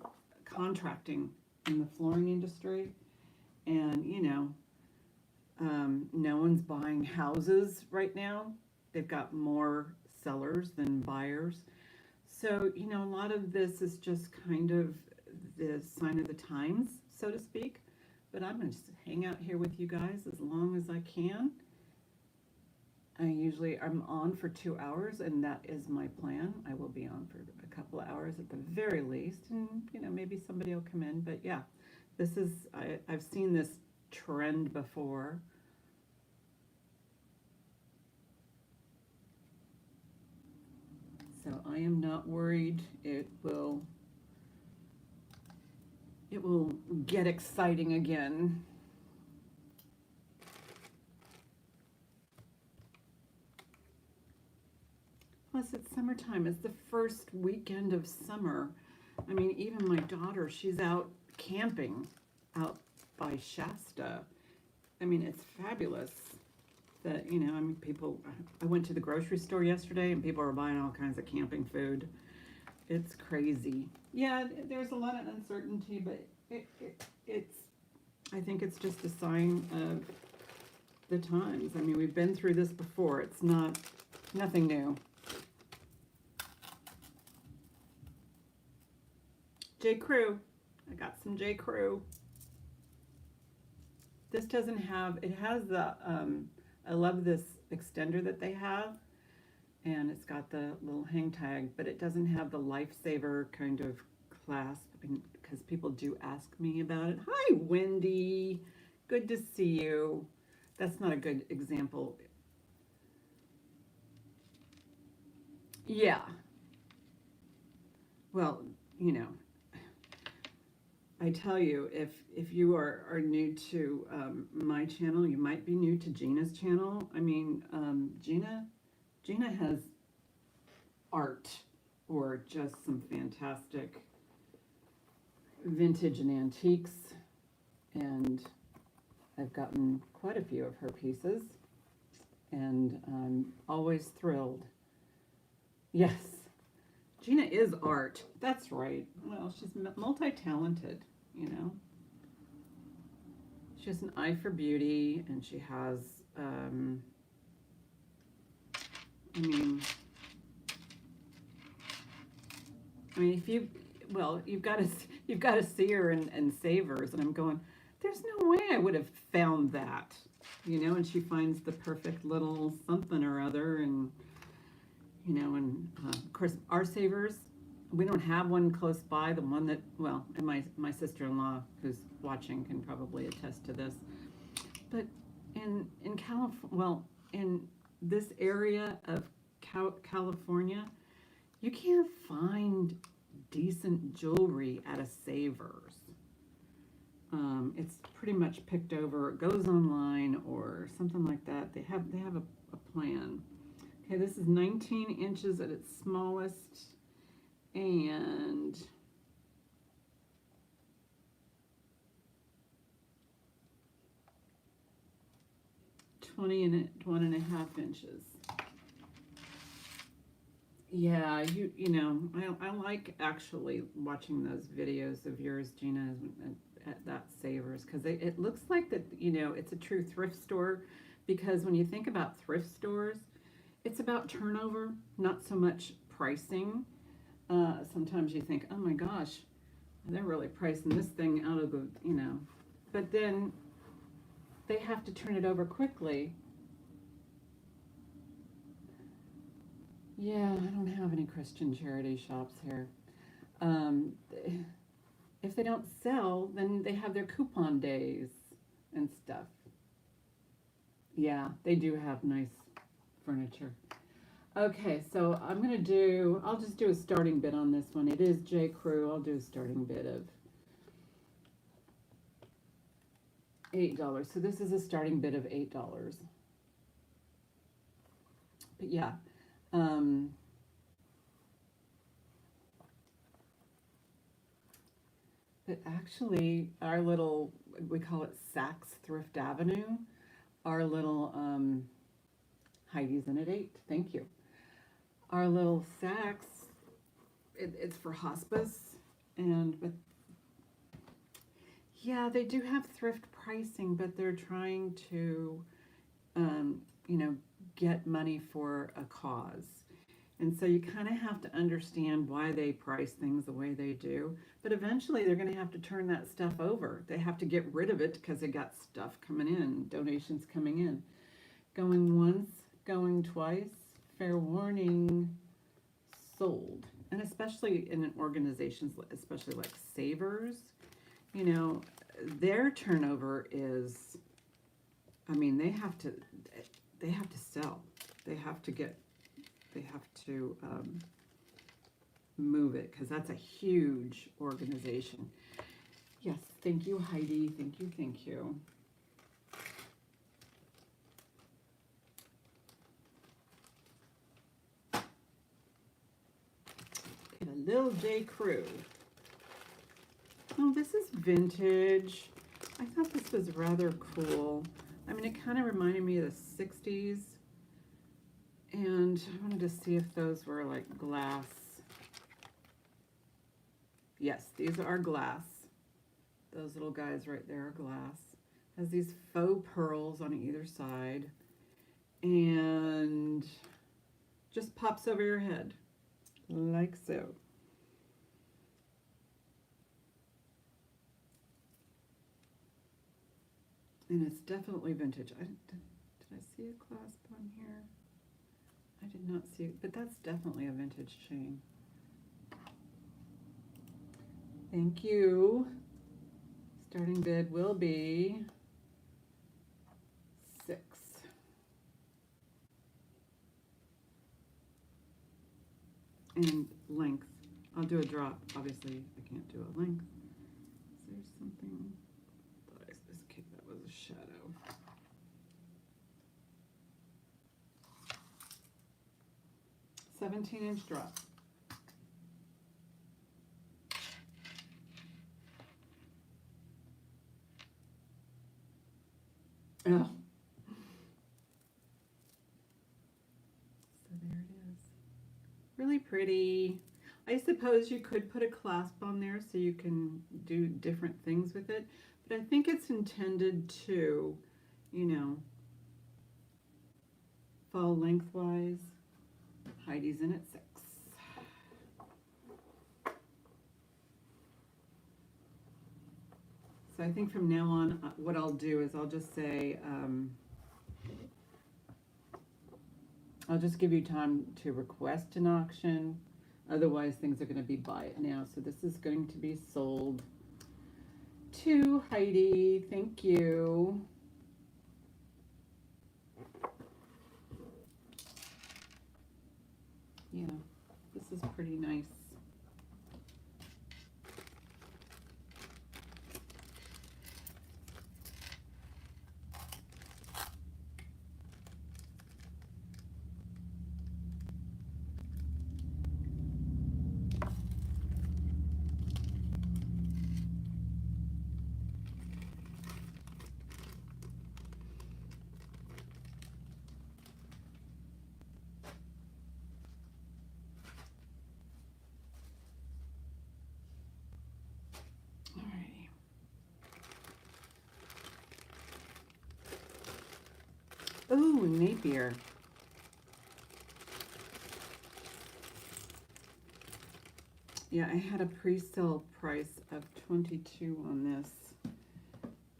contracting in the flooring industry, and, you know, no one's buying houses right now. They've got more sellers than buyers. So, you know, a lot of this is just kind of the sign of the times, so to speak. But I'm going to just hang out here with you guys as long as I can. I'm on for 2 hours, and that is my plan. I will be on for a couple of hours at the very least, and, you know, maybe somebody will come in. But yeah, I've seen this trend before. So I am not worried. It will get exciting again. Plus, it's summertime. It's the first weekend of summer. I mean, even my daughter, she's out camping out by Shasta. I mean, it's fabulous that, you know, I mean, I went to the grocery store yesterday and people are buying all kinds of camping food. It's crazy. Yeah, there's a lot of uncertainty, but I think it's just a sign of the times. I mean, we've been through this before. It's nothing new. J. Crew. I got some J. Crew. This doesn't have, it has the, I love this extender that they have, and it's got the little hang tag, but it doesn't have the lifesaver kind of clasp, because people do ask me about it. Hi, Wendy. Good to see you. That's not a good example. Yeah. Well, you know, I tell you, if you are new to my channel, you might be new to Gina's channel. I mean, Gina has art, or just some fantastic vintage and antiques, and I've gotten quite a few of her pieces, and I'm always thrilled. Yes, Gina is art. That's right. Well, she's multi-talented, you know. She has an eye for beauty, and she has, I mean, if you, well, you've got to see her and save hers, and I'm going, there's no way I would have found that, and she finds the perfect little something or other, and and of course our savers, we don't have one close by. The one that, well, and my sister-in-law who's watching can probably attest to this, but in California, well, in this area of California, you can't find decent jewelry at a Savers. It's pretty much picked over. It goes online or something like that. They have a plan. Okay, this is 19 inches at its smallest, and one and a half inches. Yeah, I like actually watching those videos of yours, Gina, at that Savers, because it looks like that, it's a true thrift store, because when you think about thrift stores, it's about turnover, not so much pricing. Sometimes you think, oh my gosh, they're really pricing this thing out of the, but then they have to turn it over quickly. Yeah, I don't have any Christian charity shops here. Um, if they don't sell, then they have their coupon days and stuff. Yeah, they do have nice furniture. Okay, so I'll just do a starting bid on this one. It is J. Crew. I'll do a starting bid of $8. So this is a starting bid of $8. But yeah, but actually, our little, we call it Saks Thrift Avenue, our little, Heidi's in at 8, thank you. Our little Saks, it's for hospice, but yeah, they do have thrift pricing, but they're trying to, get money for a cause. And so you kind of have to understand why they price things the way they do. But eventually they're going to have to turn that stuff over. They have to get rid of it because they got stuff coming in, donations coming in. Going once, going twice, fair warning, sold. And especially in organizations, especially like Savers, their turnover is, they have to sell. They have to move it, because that's a huge organization. Yes, thank you, Heidi. Thank you, thank you. Okay, the Lil J. Crew. Oh, this is vintage. I thought this was rather cool. It kind of reminded me of the 60s. And I wanted to see if those were like glass. Yes, these are glass. Those little guys right there are glass. Has these faux pearls on either side. And just pops over your head. Like so. And it's definitely vintage. Did I see a clasp on here? I did not see it, but that's definitely a vintage chain. Thank you. Starting bid will be 6. And length. I'll do a drop. Obviously, I can't do a length. Is there something? That was a shadow. 17-inch drop. Oh. So there it is. Really pretty. I suppose you could put a clasp on there so you can do different things with it. But I think it's intended to, you know, fall lengthwise. Heidi's in at 6. So I think from now on, what I'll do is I'll just say, I'll just give you time to request an auction. Otherwise, things are going to be buy it now. So this is going to be sold to Heidi. Thank you. Yeah, this is pretty nice. Ooh, Napier. Yeah, I had a pre-sale price of 22 on this,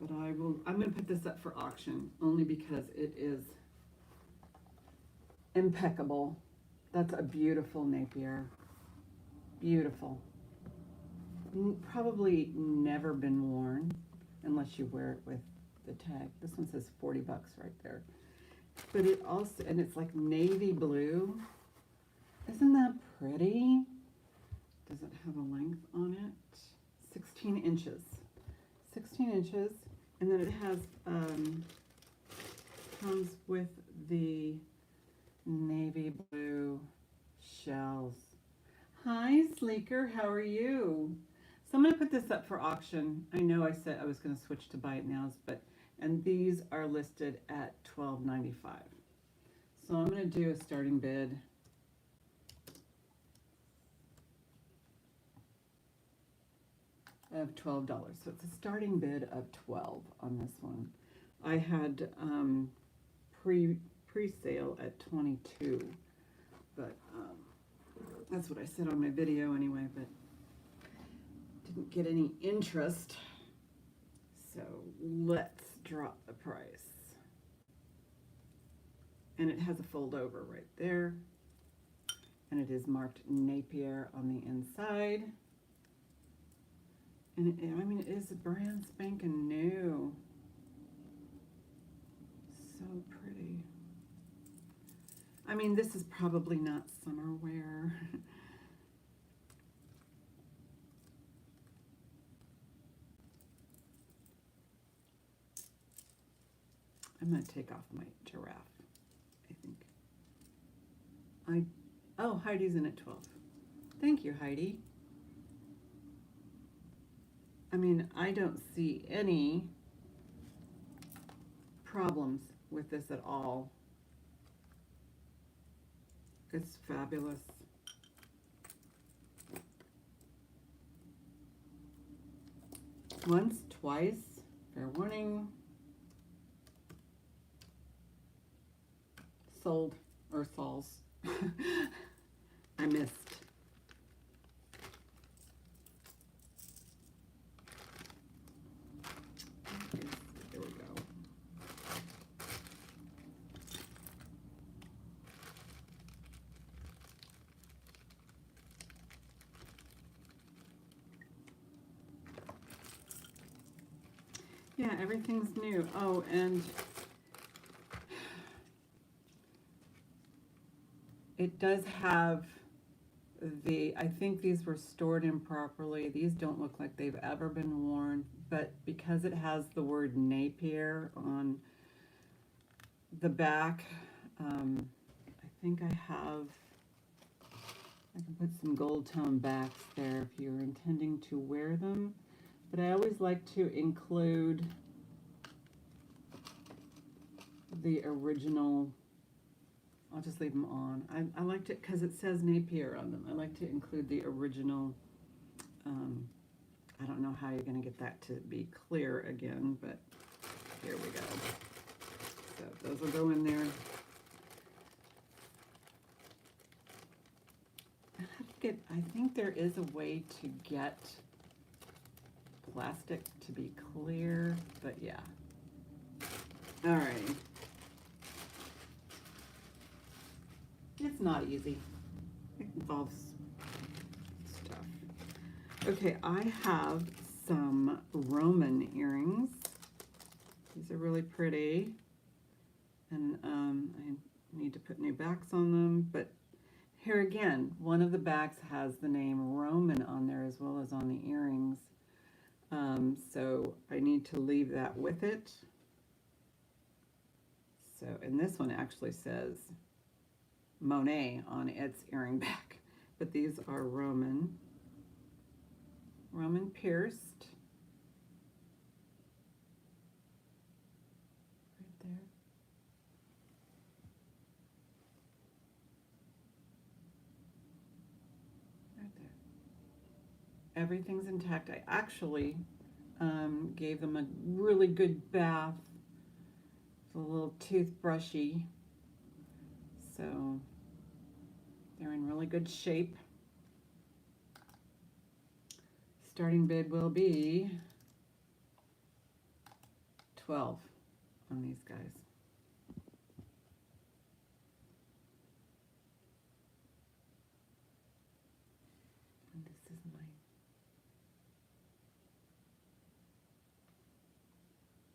but I'm going to put this up for auction only because it is impeccable. That's a beautiful Napier. Beautiful. Probably never been worn unless you wear it with the tag. This one says 40 bucks right there. But it also, and it's like navy blue. Isn't that pretty? Does it have a length on it? 16 inches. 16 inches. And then it has, comes with the navy blue shells. Hi, Sleeker. How are you? So I'm going to put this up for auction. I know I said I was going to switch to buy it nows, but and these are listed at $12.95. So I'm going to do a starting bid of $12. So it's a starting bid of $12 on this one. I had pre-sale at $22, but that's what I said on my video anyway, but didn't get any interest. So let's drop the price. And it has a fold over right there. And it is marked Napier on the inside. And I mean, it is brand spanking new. So pretty. I mean, this is probably not summer wear. I'm going to take off my giraffe, I think. Oh, Heidi's in at 12. Thank you, Heidi. I mean, I don't see any problems with this at all. It's fabulous. Once, twice, fair warning. Sold, or sols. I missed. There we go. Yeah, everything's new. Oh, and it does have I think these were stored improperly. These don't look like they've ever been worn, but because it has the word Napier on the back, I think I can put some gold tone backs there if you're intending to wear them. But I always like to include the original. I'll just leave them on. I liked it because it says Napier on them. I like to include the original I don't know how you're going to get that to be clear again, but here we go. So those will go in there. I think there is a way to get plastic to be clear, but yeah. All right. It's not easy. It involves stuff. Okay, I have some Roman earrings. These are really pretty. And I need to put new backs on them, but here again, one of the backs has the name Roman on there as well as on the earrings. So I need to leave that with it. So, and this one actually says Monet on its earring back, but these are Roman pierced. Right there. Right there. Everything's intact. I actually gave them a really good bath. It's a little toothbrushy. So they're in really good shape. Starting bid will be 12 on these guys. And this is my,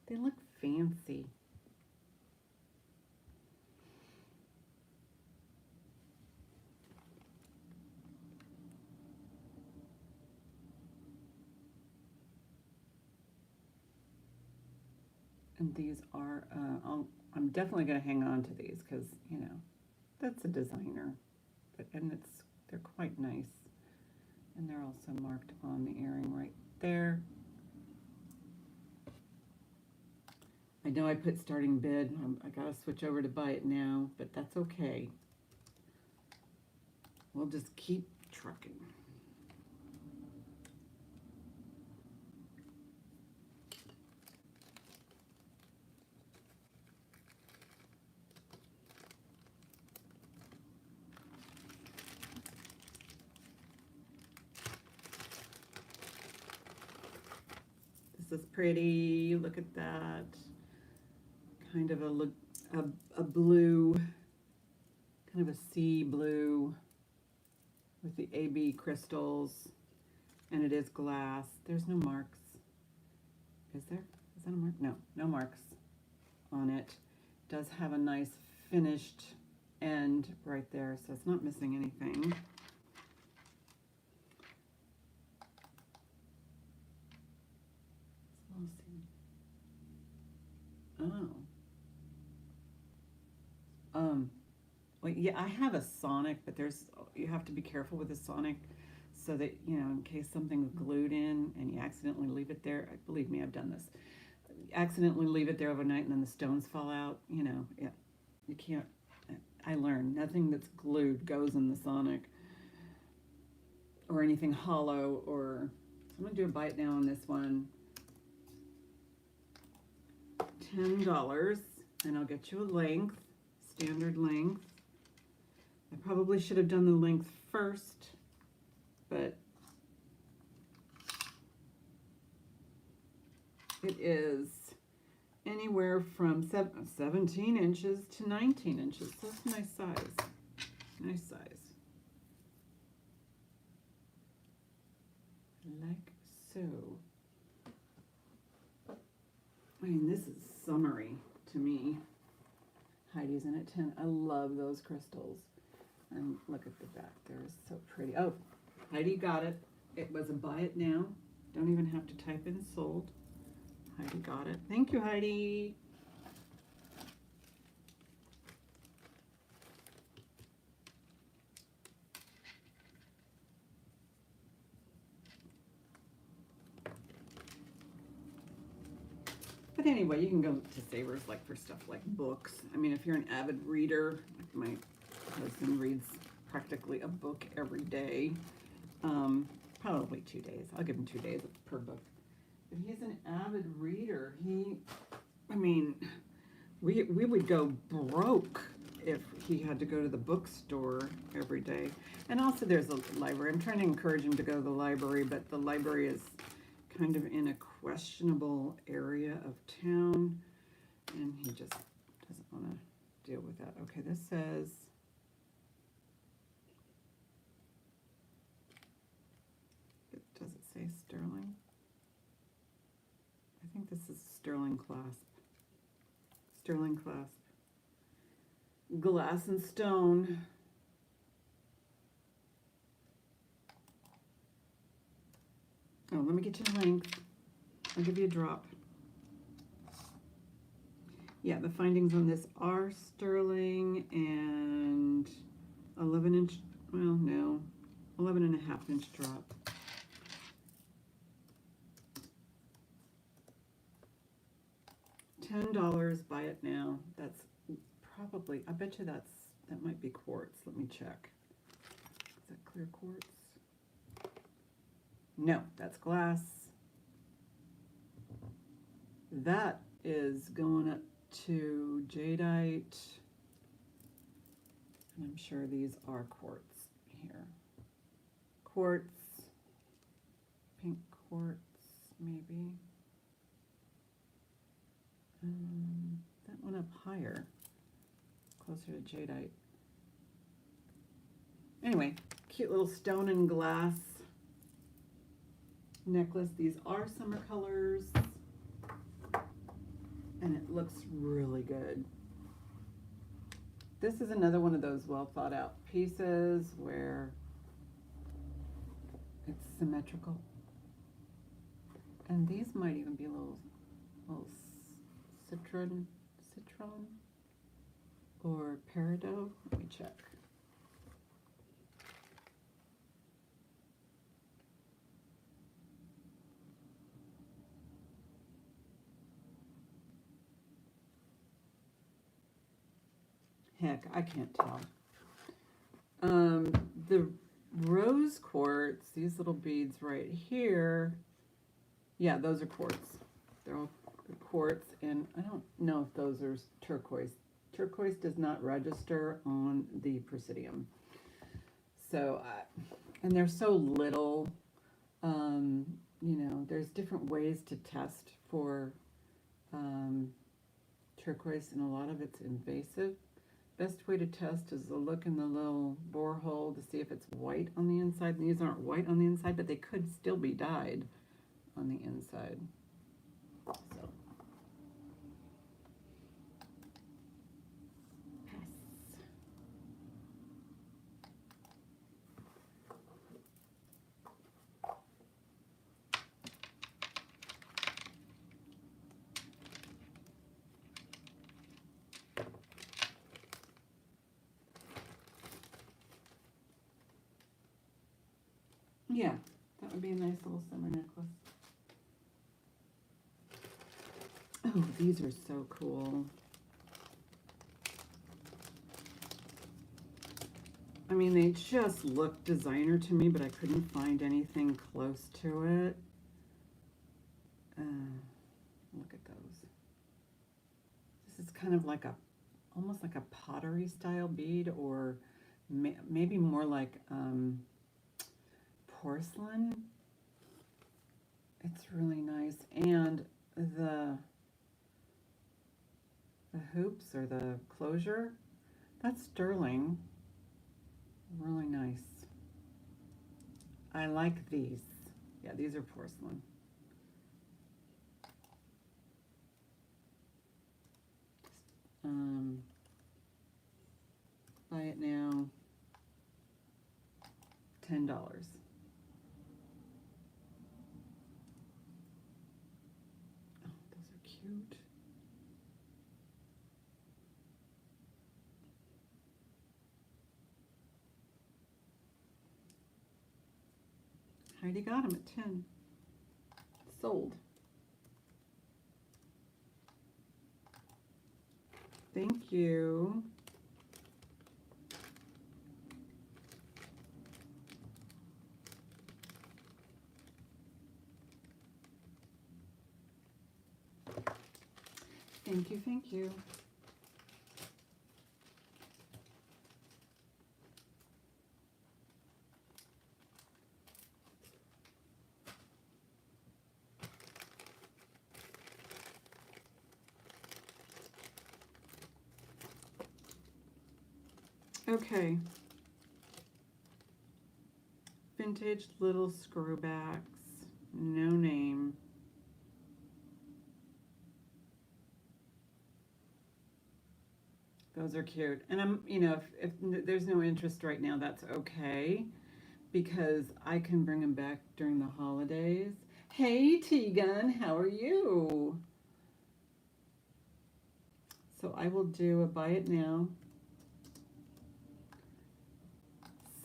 they look fancy. And these are, I'm definitely going to hang on to these because, you know, that's a designer. And they're quite nice. And they're also marked on the earring right there. I know I put starting bid. I got to switch over to buy it now, but that's okay. We'll just keep trucking. This is pretty. Look at that. Kind of a blue, kind of a sea blue with the AB crystals, and it is glass. There's no marks. Is there? Is that a mark? No, no marks on it. It does have a nice finished end right there, so it's not missing anything. Oh. Well, yeah, I have a Sonic, but you have to be careful with the Sonic so that, you know, in case something's glued in and you accidentally leave it there. Believe me, I've done this. Accidentally leave it there overnight and then the stones fall out, you know, yeah, you can't. I learned nothing that's glued goes in the Sonic or anything hollow. Or I'm going to do a bite now on this one. $10, and I'll get you a length, standard length. I probably should have done the length first, but it is anywhere from 17 inches to 19 inches. So that's a nice size. Nice size. Like so. I mean, this is summery to me. Heidi's in at 10. I love those crystals. And look at the back. They're so pretty. Oh, Heidi got it. It was a buy it now. Don't even have to type in sold. Heidi got it. Thank you, Heidi. But anyway, you can go to Savers like for stuff like books. I mean, if you're an avid reader, like my husband reads practically a book every day. Probably 2 days. I'll give him 2 days per book. But he's an avid reader. I mean, we would go broke if he had to go to the bookstore every day. And also there's a library. I'm trying to encourage him to go to the library, but the library is kind of in a questionable area of town, and he just doesn't want to deal with that. Okay, this says, does it say Sterling? I think this is Sterling clasp. Sterling clasp. Glass and stone. Oh, let me get you the length. I'll give you a drop. Yeah, the findings on this are sterling and 11-inch, well, no, 11.5-inch drop. $10, buy it now. That's probably, I bet you that might be quartz. Let me check. Is that clear quartz? No, that's glass. That is going up to jadeite. And I'm sure these are quartz here. Quartz, pink quartz, maybe. That went up higher, closer to jadeite. Anyway, cute little stone and glass necklace. These are summer colors, and it looks really good. This is another one of those well thought out pieces where it's symmetrical, and these might even be little citron or peridot. Let me check. Heck, I can't tell. The rose quartz, these little beads right here, yeah, those are quartz. They're all quartz, and I don't know if those are turquoise. Turquoise does not register on the Presidium. So, and they're so little, you know, there's different ways to test for turquoise, and a lot of it's invasive. Best way to test is to look in the little borehole to see if it's white on the inside. And these aren't white on the inside, but they could still be dyed on the inside. So, pass. Yeah, that would be a nice little summer necklace. Oh, these are so cool. I mean, they just look designer to me, but I couldn't find anything close to it. Look at those. This is kind of like almost like a pottery style bead, or maybe more like porcelain. It's really nice, and the hoops or the closure, that's sterling. Really nice. I like these. Yeah, these are porcelain. Buy it now. $10. Cute. Heidi got them at 10. Sold. Thank you. Thank you, thank you. Okay. Vintage little screwbacks. No name. Those are cute. And if there's no interest right now, that's okay because I can bring them back during the holidays. Hey, Tegan, how are you? So I will do a buy it now,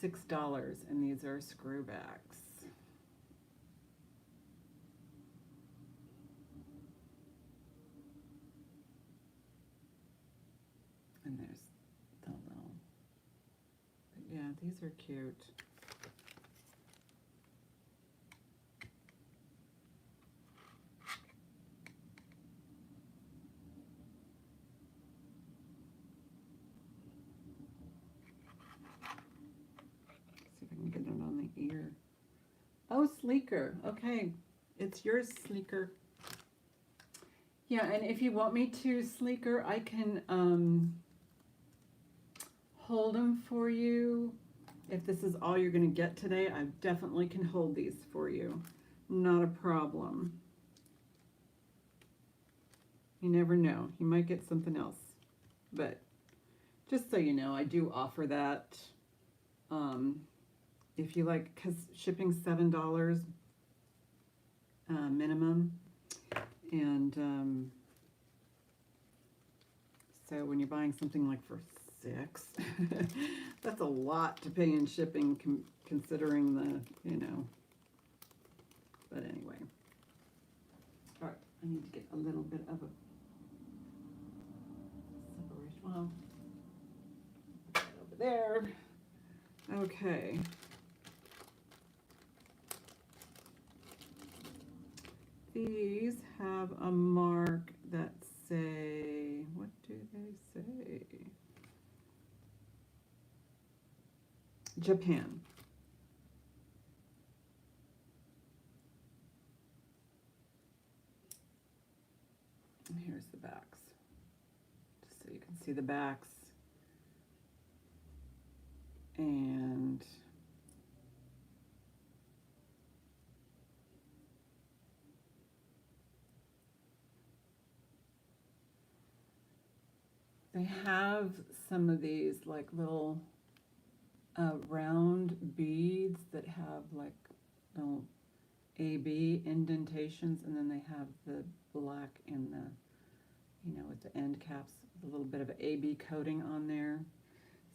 $6, and these are screwbacks. And there's the little, but yeah, these are cute. See if I can get it on the ear. Oh, Sleeker. Okay, it's yours, Sleeker. Yeah, and if you want me to, Sleeker, I can hold them for you. If this is all you're going to get today, I definitely can hold these for you. Not a problem. You never know. You might get something else. But just so you know, I do offer that. If you like, because shipping's $7 minimum. And so when you're buying something like for $6, that's a lot to pay in shipping considering the, but anyway. All right, I need to get a little bit of a separation. Well, put that over there. Okay. These have a mark that say, what do they say? Japan. And here's the backs, just so you can see the backs. And they have some of these like little round beads that have like little AB indentations, and then they have the black and the, with the end caps, with a little bit of AB coating on there.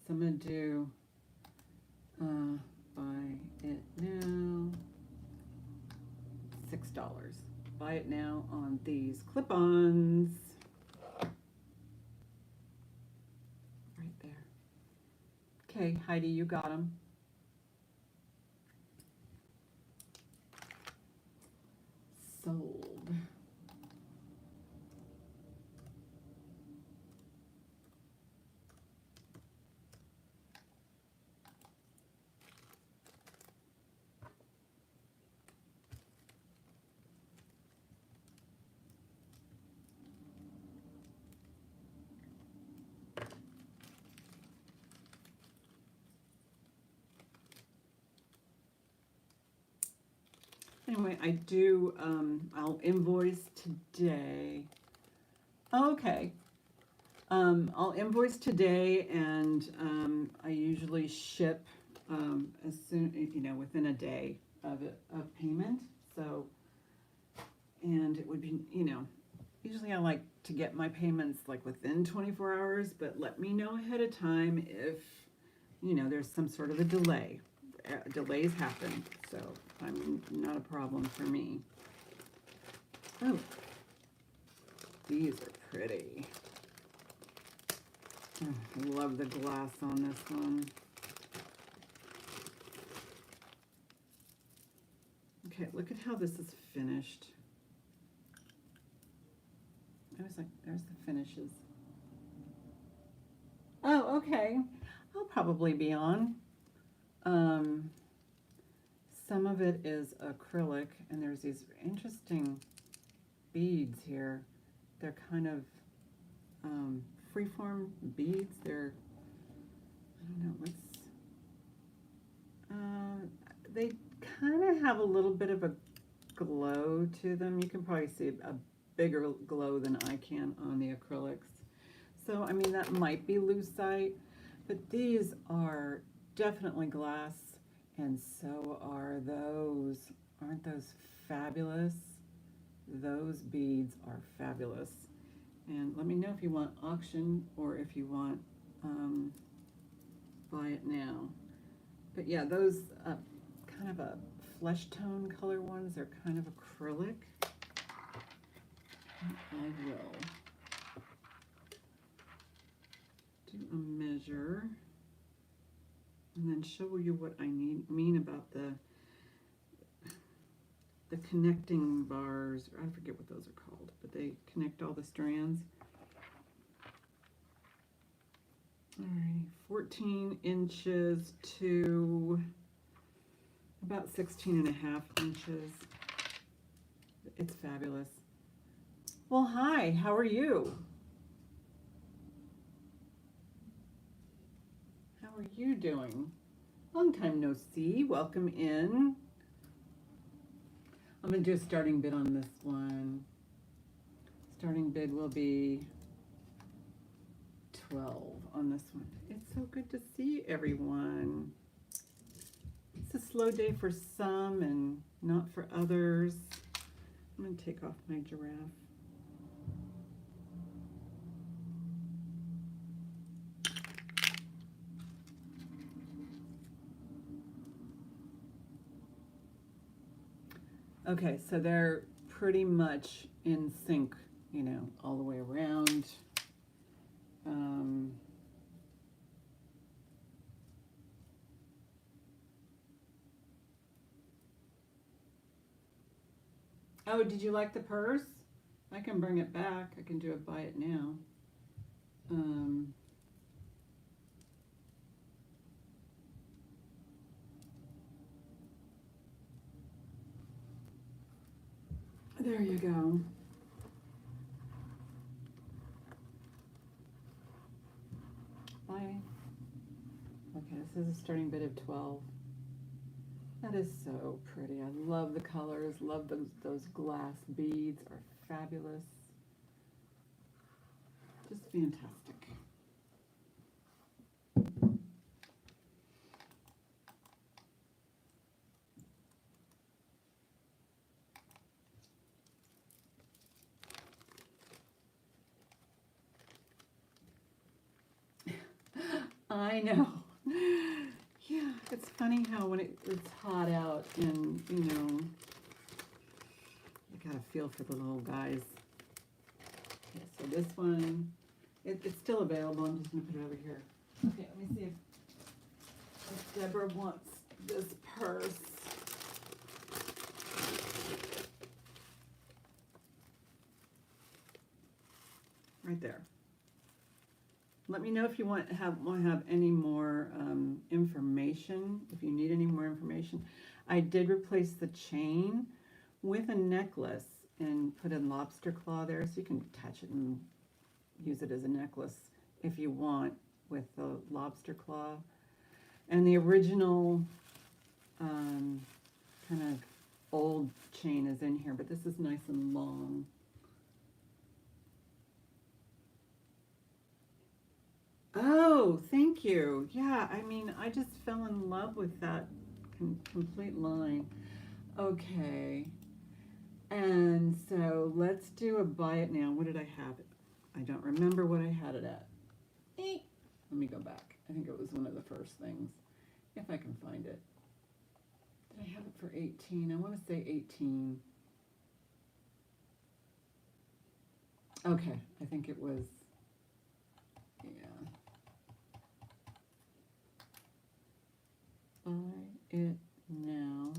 So I'm going to do buy it now, $6. Buy it now on these clip-ons. Right there. Okay, Heidi, you got them. Sold. Anyway, I'll invoice today. Okay. I'll invoice today, and I usually ship as soon, within a day of payment. So, and it would be, usually I like to get my payments like within 24 hours, but let me know ahead of time if, there's some sort of a delay. Delays happen, so not a problem for me. Oh, these are pretty. Oh, I love the glass on this one. Okay, look at how this is finished. I was like, there's the finishes. Oh, okay. I'll probably be on. Some of it is acrylic, and there's these interesting beads here. They're kind of freeform beads. They're, I don't know, they kind of have a little bit of a glow to them. You can probably see a bigger glow than I can on the acrylics. So, I mean, that might be lucite, but these are definitely glass, and so are those. Aren't those fabulous? Those beads are fabulous. And let me know if you want auction or if you want buy it now. But yeah, those kind of a flesh tone color ones are kind of acrylic. I will do a measure and then show you what I mean about the connecting bars. I forget what those are called, but they connect all the strands. Alrighty, 14 inches to about 16.5 inches. It's fabulous. Well, hi, how are you? How are you doing? Long time no see. Welcome in. I'm going to do a starting bid on this one. Starting bid will be 12 on this one. It's so good to see everyone. It's a slow day for some and not for others. I'm going to take off my giraffe. Okay, so they're pretty much in sync, you know, all the way around. Oh, did you like the purse? I can bring it back. I can do a buy it now. There you go. Bye. Okay, this is a starting bid of 12. That is so pretty. I love the colors. Love those glass beads are fabulous. Just fantastic. I know. Yeah, it's funny how when it's hot out and, you know, you gotta feel for the little guys. Okay, so this one, it's still available. I'm just gonna put it over here. Okay, let me see if Deborah wants this purse. Right there. Let me know if you want to have any more information, if you need any more information. I did replace the chain with a necklace and put a lobster claw there, so you can attach it and use it as a necklace if you want with the lobster claw. And the original kind of old chain is in here, but this is nice and long. Oh, thank you. Yeah, I mean, I just fell in love with that complete line. Okay. And so let's do a buy it now. What did I have it? I don't remember what I had it at. Let me go back. I think it was one of the first things, if I can find it. Did I have it for 18? I want to say 18. Okay, I think it was, yeah. Buy it now.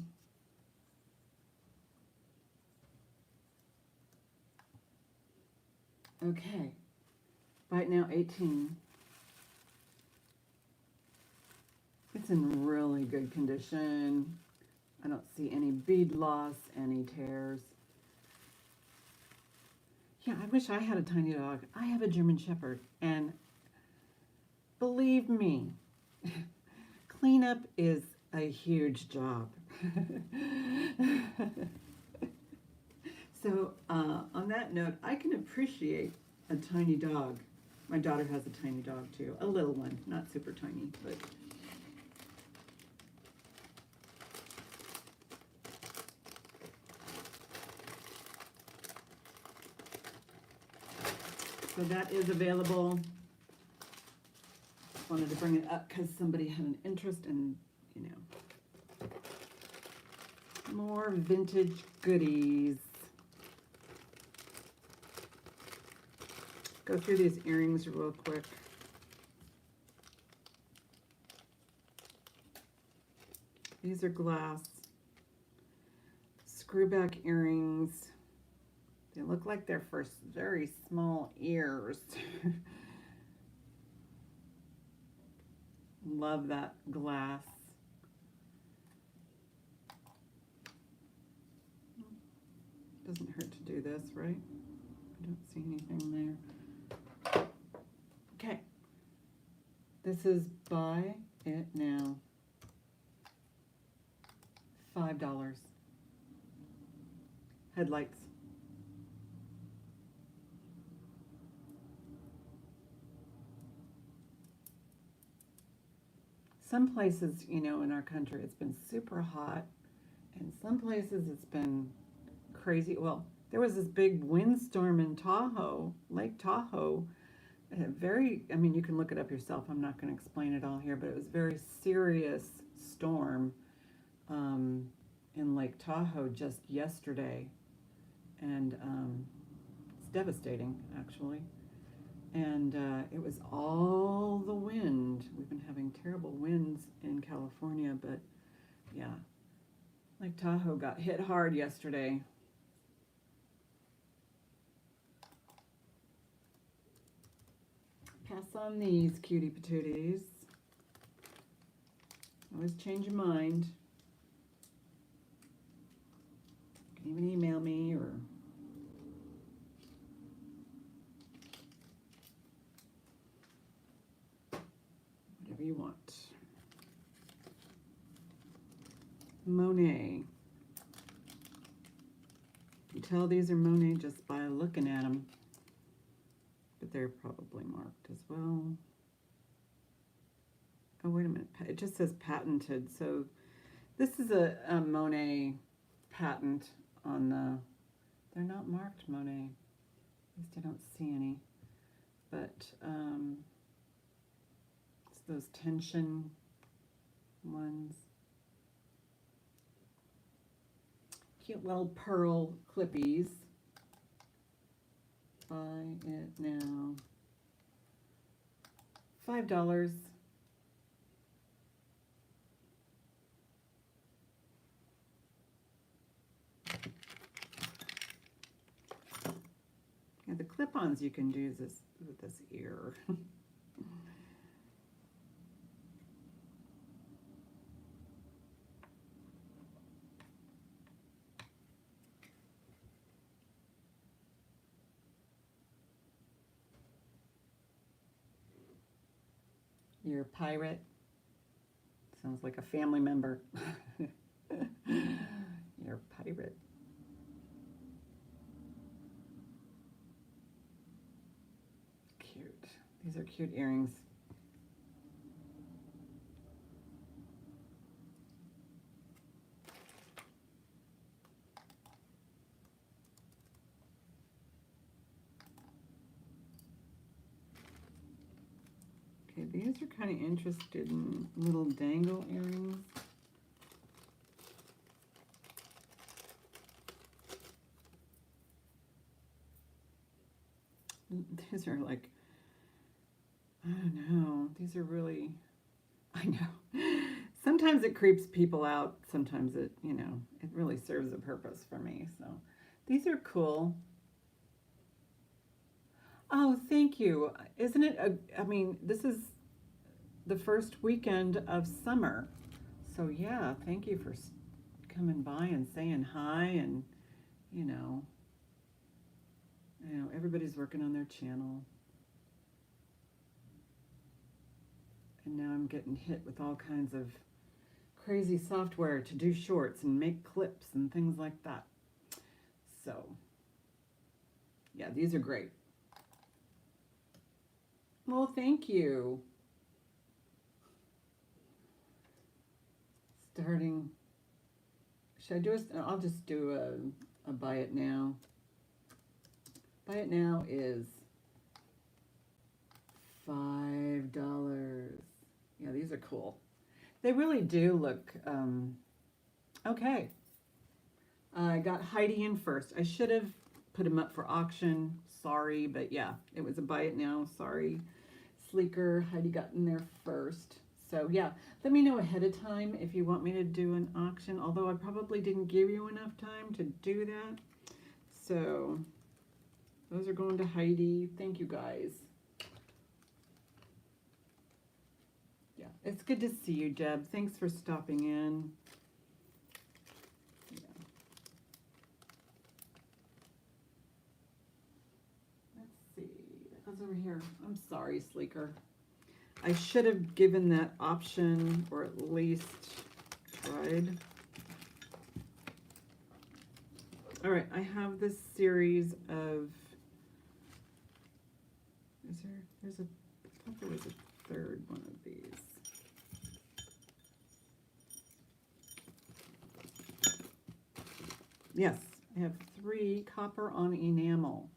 Okay. Bite now 18. It's in really good condition. I don't see any bead loss, any tears. Yeah, I wish I had a tiny dog. I have a German Shepherd, and believe me, cleanup is a huge job. So on that note, I can appreciate a tiny dog. My daughter has a tiny dog too, a little one, not super tiny, but so that is available. Just wanted to bring it up because somebody had an interest in, you know, more vintage goodies. Go through these earrings real quick. These are glass screwback earrings. They look like they're for very small ears. Love that glass. Doesn't hurt to do this, right? I don't see anything there. Okay. This is Buy It Now. $5. Headlights. Some places, you know, in our country, it's been super hot, and some places it's been crazy. Well, there was this big windstorm in Tahoe, Lake Tahoe. I mean, you can look it up yourself. I'm not going to explain it all here, but it was a very serious storm in Lake Tahoe just yesterday, and it's devastating, actually. And it was all the wind. We've been having terrible winds in California, but yeah, Lake Tahoe got hit hard yesterday. Pass on these cutie patooties. Always change your mind. You can even email me or whatever you want. Monet. You can tell these are Monet just by looking at them. But they're probably marked as well. Oh, wait a minute. It just says patented. So this is a Monet patent on the... They're not marked Monet. At least I don't see any. But it's those tension ones. Cute little pearl clippies. Buy it now. $5. Yeah, the clip-ons you can do this with this ear. You're a pirate. Sounds like a family member. You're a pirate. Cute. These are cute earrings. Okay, these are kind of interested in little dangle earrings. These are like, I don't know, these are really, I know. Sometimes it creeps people out. Sometimes it, you know, it really serves a purpose for me. So these are cool. Oh, thank you. Isn't it I mean, this is the first weekend of summer. So yeah, thank you for coming by and saying hi and, you know, everybody's working on their channel. And now I'm getting hit with all kinds of crazy software to do shorts and make clips and things like that. So, yeah, these are great. Well, thank you. Starting, should I do a, I'll just do a buy it now. Buy it now is $5. Yeah, these are cool. They really do look okay. I got Heidi in first. I should have put him up for auction. Sorry, but yeah, it was a buy it now. Sorry. Sleeker, Heidi got in there first. So yeah, let me know ahead of time if you want me to do an auction, although I probably didn't give you enough time to do that. So those are going to Heidi. Thank you guys. Yeah, it's good to see you, Deb. Thanks for stopping in. Yeah. Let's see. That goes over here. I'm sorry, Sleeker. I should have given that option, or at least tried. All right, I have this series of, there's a, I thought there was a third one of these. Yes, I have 3 copper on enamel.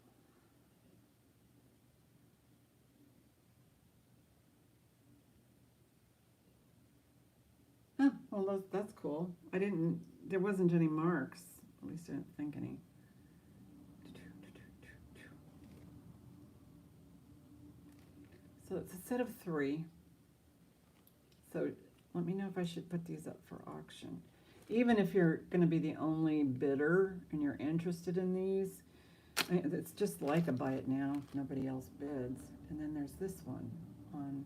Oh, well, that's cool. There wasn't any marks. At least I didn't think any. So it's a set of 3. So let me know if I should put these up for auction. Even if you're going to be the only bidder and you're interested in these, it's just like a buy it now if nobody else bids. And then there's this one on,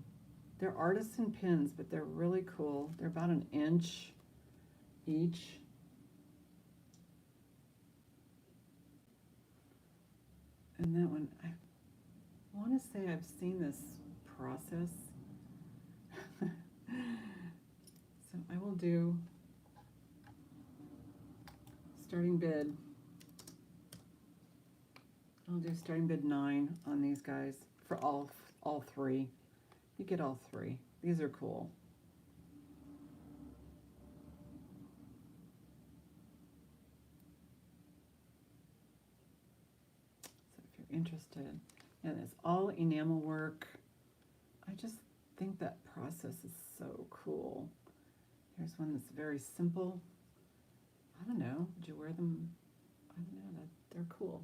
they're artisan pins, but they're really cool. They're about 1 inch each. And that one, I want to say I've seen this process. So I will do starting bid. I'll do starting bid 9 on these guys for all 3. You get all 3. These are cool. So if you're interested, and it's all enamel work. I just think that process is so cool. Here's one that's very simple. I don't know. Would you wear them? I don't know. They're cool.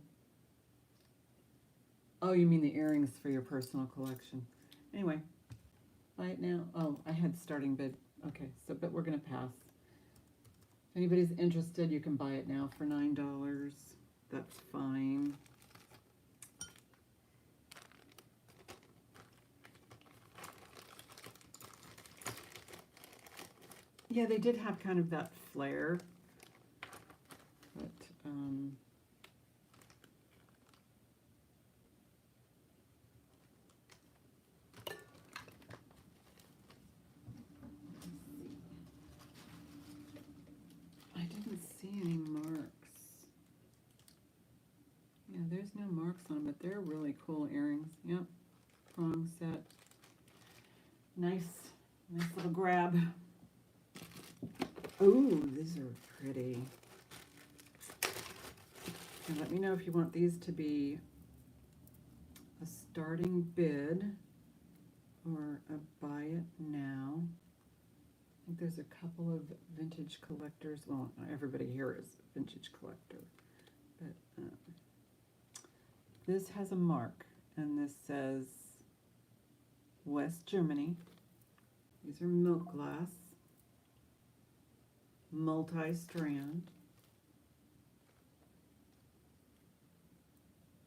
Oh, you mean the earrings for your personal collection. Anyway, buy it now. Oh, I had starting bid. Okay, so but we're going to pass. If anybody's interested, you can buy it now for $9. That's fine. Yeah, they did have kind of that flare, but I didn't see any marks. Yeah, there's no marks on them, but they're really cool earrings. Yep, prong set. Nice little grab. Oh, these are pretty. And let me know if you want these to be a starting bid or a buy it now. I think there's a couple of vintage collectors. Well, not everybody here is a vintage collector, but this has a mark, and this says West Germany. These are milk glass, multi-strand.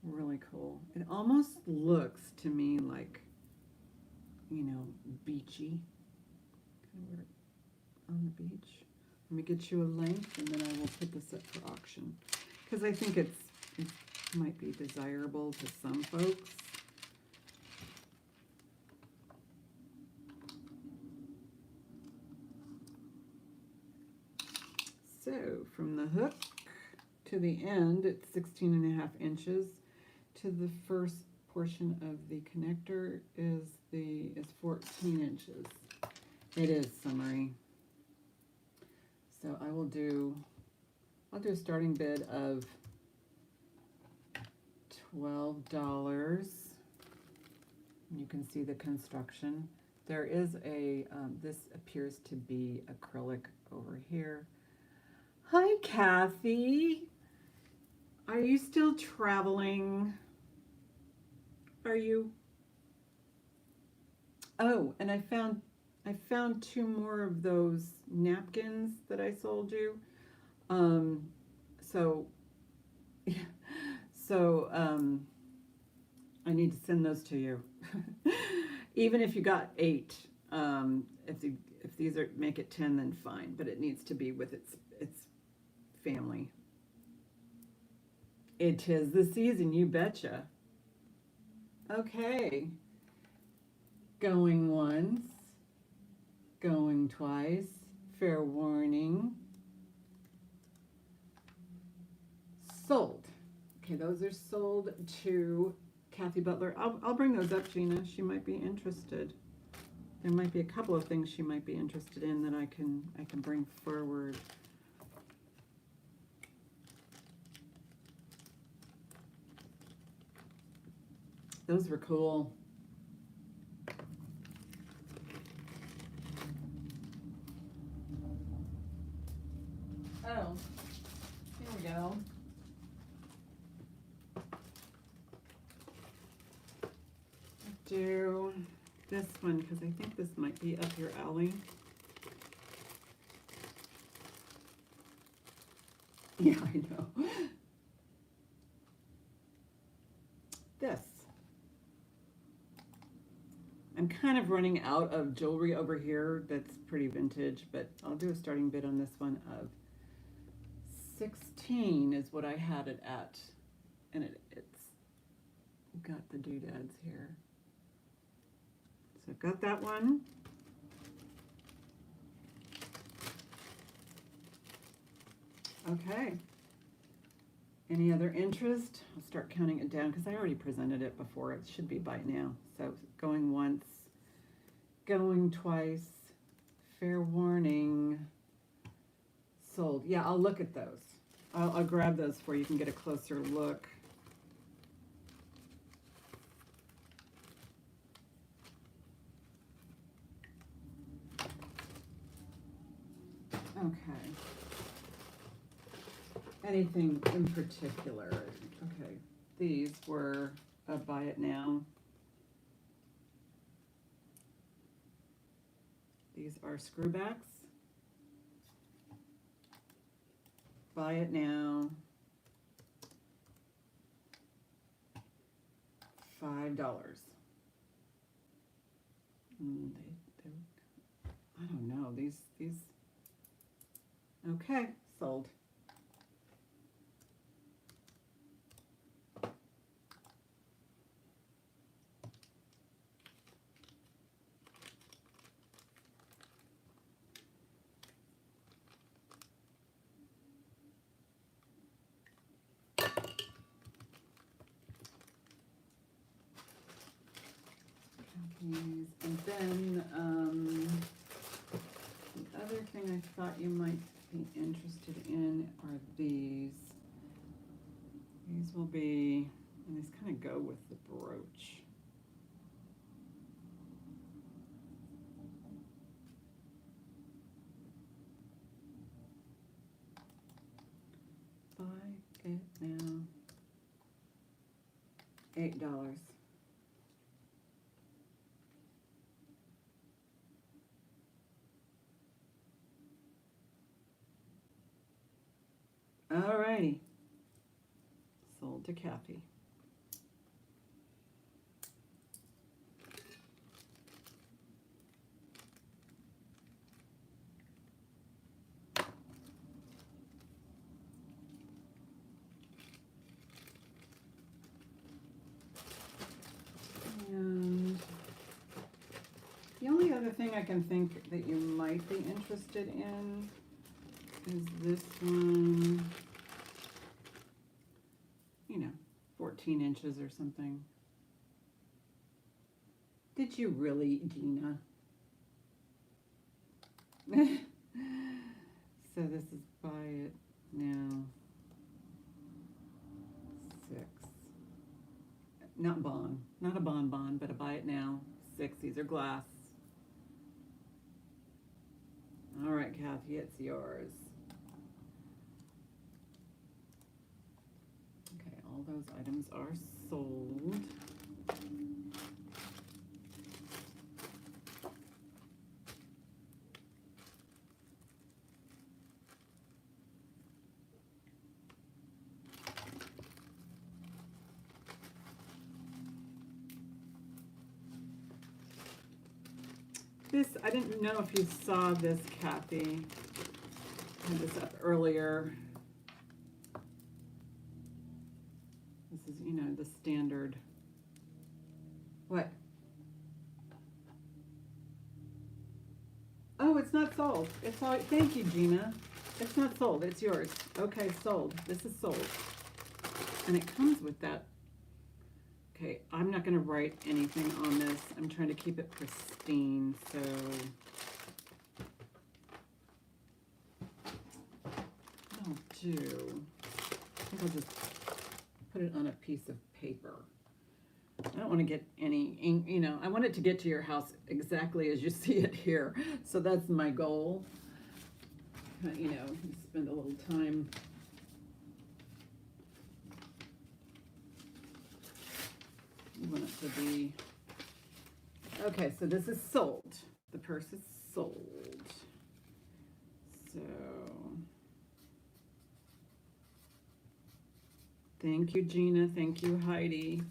Really cool. It almost looks to me like, you know, beachy. Kind of on the beach. Let me get you a length, and then I will put this up for auction. Because I think it might be desirable to some folks. So from the hook to the end, it's 16.5 inches. To the first portion of the connector is 14 inches. It is summery. So I'll do a starting bid of $12. You can see the construction. There is this appears to be acrylic over here. Hi, Kathy. Are you still traveling? Are you? Oh, and I found 2 more of those napkins that I sold you. I need to send those to you. Even if you got 8, if these make it 10, then fine. But it needs to be with its family. It is the season, you betcha. Okay. Going once, going twice. Fair warning. Sold. Okay, those are sold to Kathy Butler. I'll bring those up, Gina. She might be interested. There might be a couple of things she might be interested in that I can bring forward. Those were cool. Oh, here we go. Do this one because I think this might be up your alley. Yeah, I know. This. I'm kind of running out of jewelry over here that's pretty vintage, but I'll do a starting bid on this one of 16 is what I had it at, and it's got the doodads here. So I've got that one. Okay. Any other interest? I'll start counting it down because I already presented it before. It should be by now. So going once, going twice, fair warning, sold. Yeah, I'll look at those. I'll grab those for you can get a closer look. Okay. Anything in particular? Okay, these were a buy it now. These are screwbacks. Buy it now. $5. I don't know, these, okay, sold. And then the other thing I thought you might be interested in are these. These will be, and these kind of go with the brooch. Buy it now. $8. Alrighty. Sold to Kathy. thing I can think that you might be interested in is this one, 14 inches or something. Did you really, Gina? So this is buy it now. 6. Not bond, not a bond, but a buy it now. 6. These are glass. All right, Kathy, it's yours. Okay, all those items are sold. This, I didn't know if you saw this, Kathy. I had this up earlier. This is, the standard. What? Oh, it's not sold. It's all, thank you, Gina. It's not sold. It's yours. Okay, sold. This is sold. And it comes with that. Okay, I'm not going to write anything on this. I'm trying to keep it pristine, so what I'll do, I think I'll just put it on a piece of paper. I don't want to get any ink, I want it to get to your house exactly as you see it here. So that's my goal. You spend a little time. You want it to be, okay, so this is sold. The purse is sold. So, thank you, Gina. Thank you, Heidi.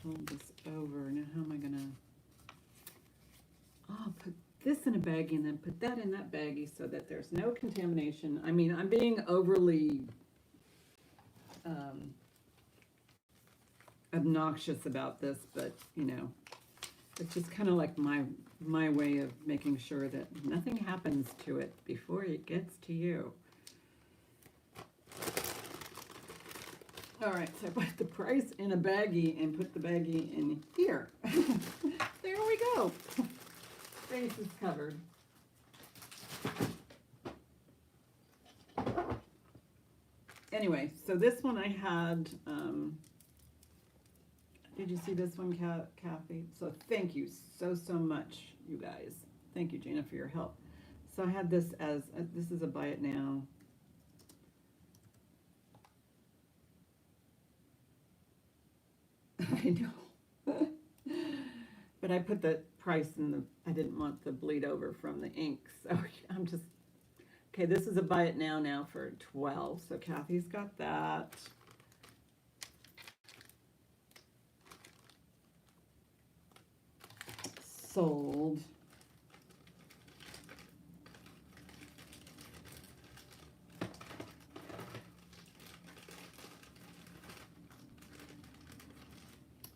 Fold this over. Now, how am I gonna, put this in a baggie and then put that in that baggie so that there's no contamination. I mean, I'm being overly obnoxious about this, but it's just kind of like my way of making sure that nothing happens to it before it gets to you. All right, so I put the price in a baggie and put the baggie in here. There we go. Face is covered. Anyway, so this one I had, did you see this one, Kathy? So thank you so much, you guys. Thank you, Gina, for your help. So I had this as, this is a buy it now. I know. But I put the price in the, I didn't want the bleed over from the ink. So I'm just, okay, this is a buy it now for 12. So Kathy's got that. Sold.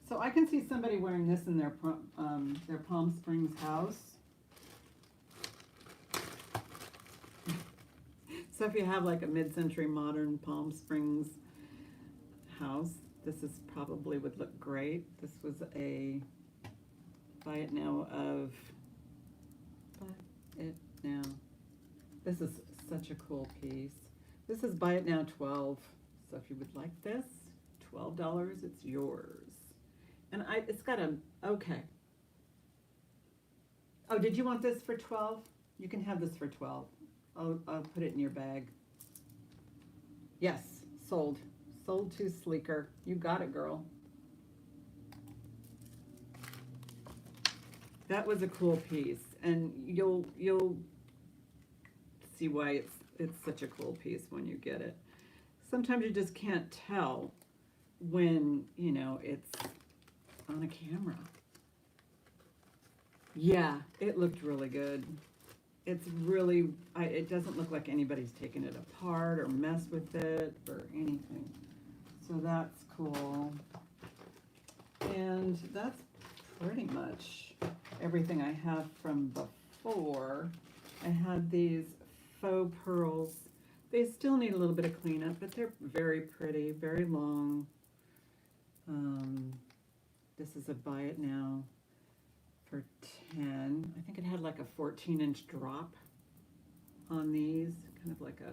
So I can see somebody wearing this in their Palm Springs house. So if you have like a mid-century modern Palm Springs house, this is probably would look great. This was a buy it now of, buy it now. This is such a cool piece. This is buy it now 12. So if you would like this, $12, it's yours. And it's got a, okay. Oh, did you want this for 12? You can have this for 12. I'll put it in your bag. Yes, sold. Sold to Sleeker. You got it, girl. That was a cool piece, and you'll see why it's such a cool piece when you get it. Sometimes you just can't tell when, it's on a camera. Yeah, it looked really good. It's really, it doesn't look like anybody's taken it apart or messed with it or anything. So that's cool. And that's pretty much everything I have from before. I had these faux pearls. They still need a little bit of cleanup, but they're very pretty, very long. This is a buy it now for 10. I think it had like a 14-inch drop on these, kind of like a,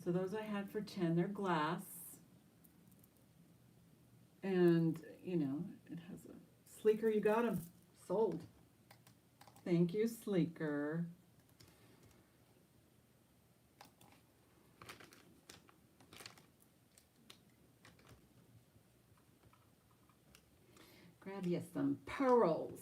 so those I had for 10. They're glass. And, you know, it has a Sleeker, you got them. Sold. Thank you, Sleeker. Grab you some pearls.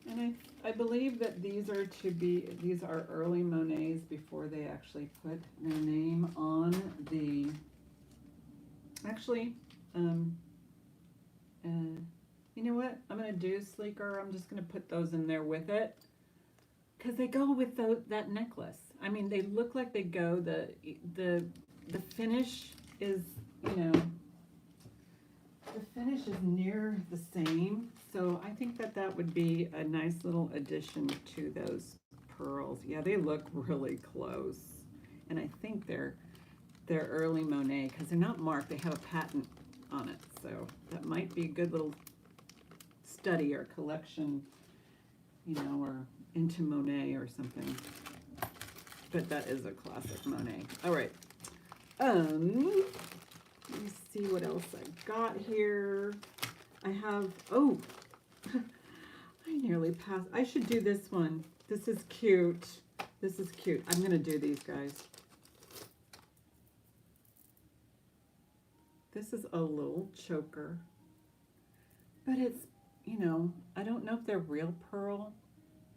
And I believe that these are early Monets before they actually put their name on the, actually, you know what, I'm going to do Sleeker, I'm just going to put those in there with it, because they go with that necklace. I mean, they look like they go, the finish is, you know, the finish is near the same, so I think that that would be a nice little addition to those pearls. Yeah, they look really close, and I think they're early Monet because they're not marked. They have a patent on it, so that might be a good little study or collection, you know, or into Monet or something. But that is a classic Monet. All right. Let me see what else I got here. I have, oh, I nearly passed. I should do this one. This is cute. This is cute. I'm going to do these, guys. This is a little choker. But it's, you know, I don't know if they're real pearl.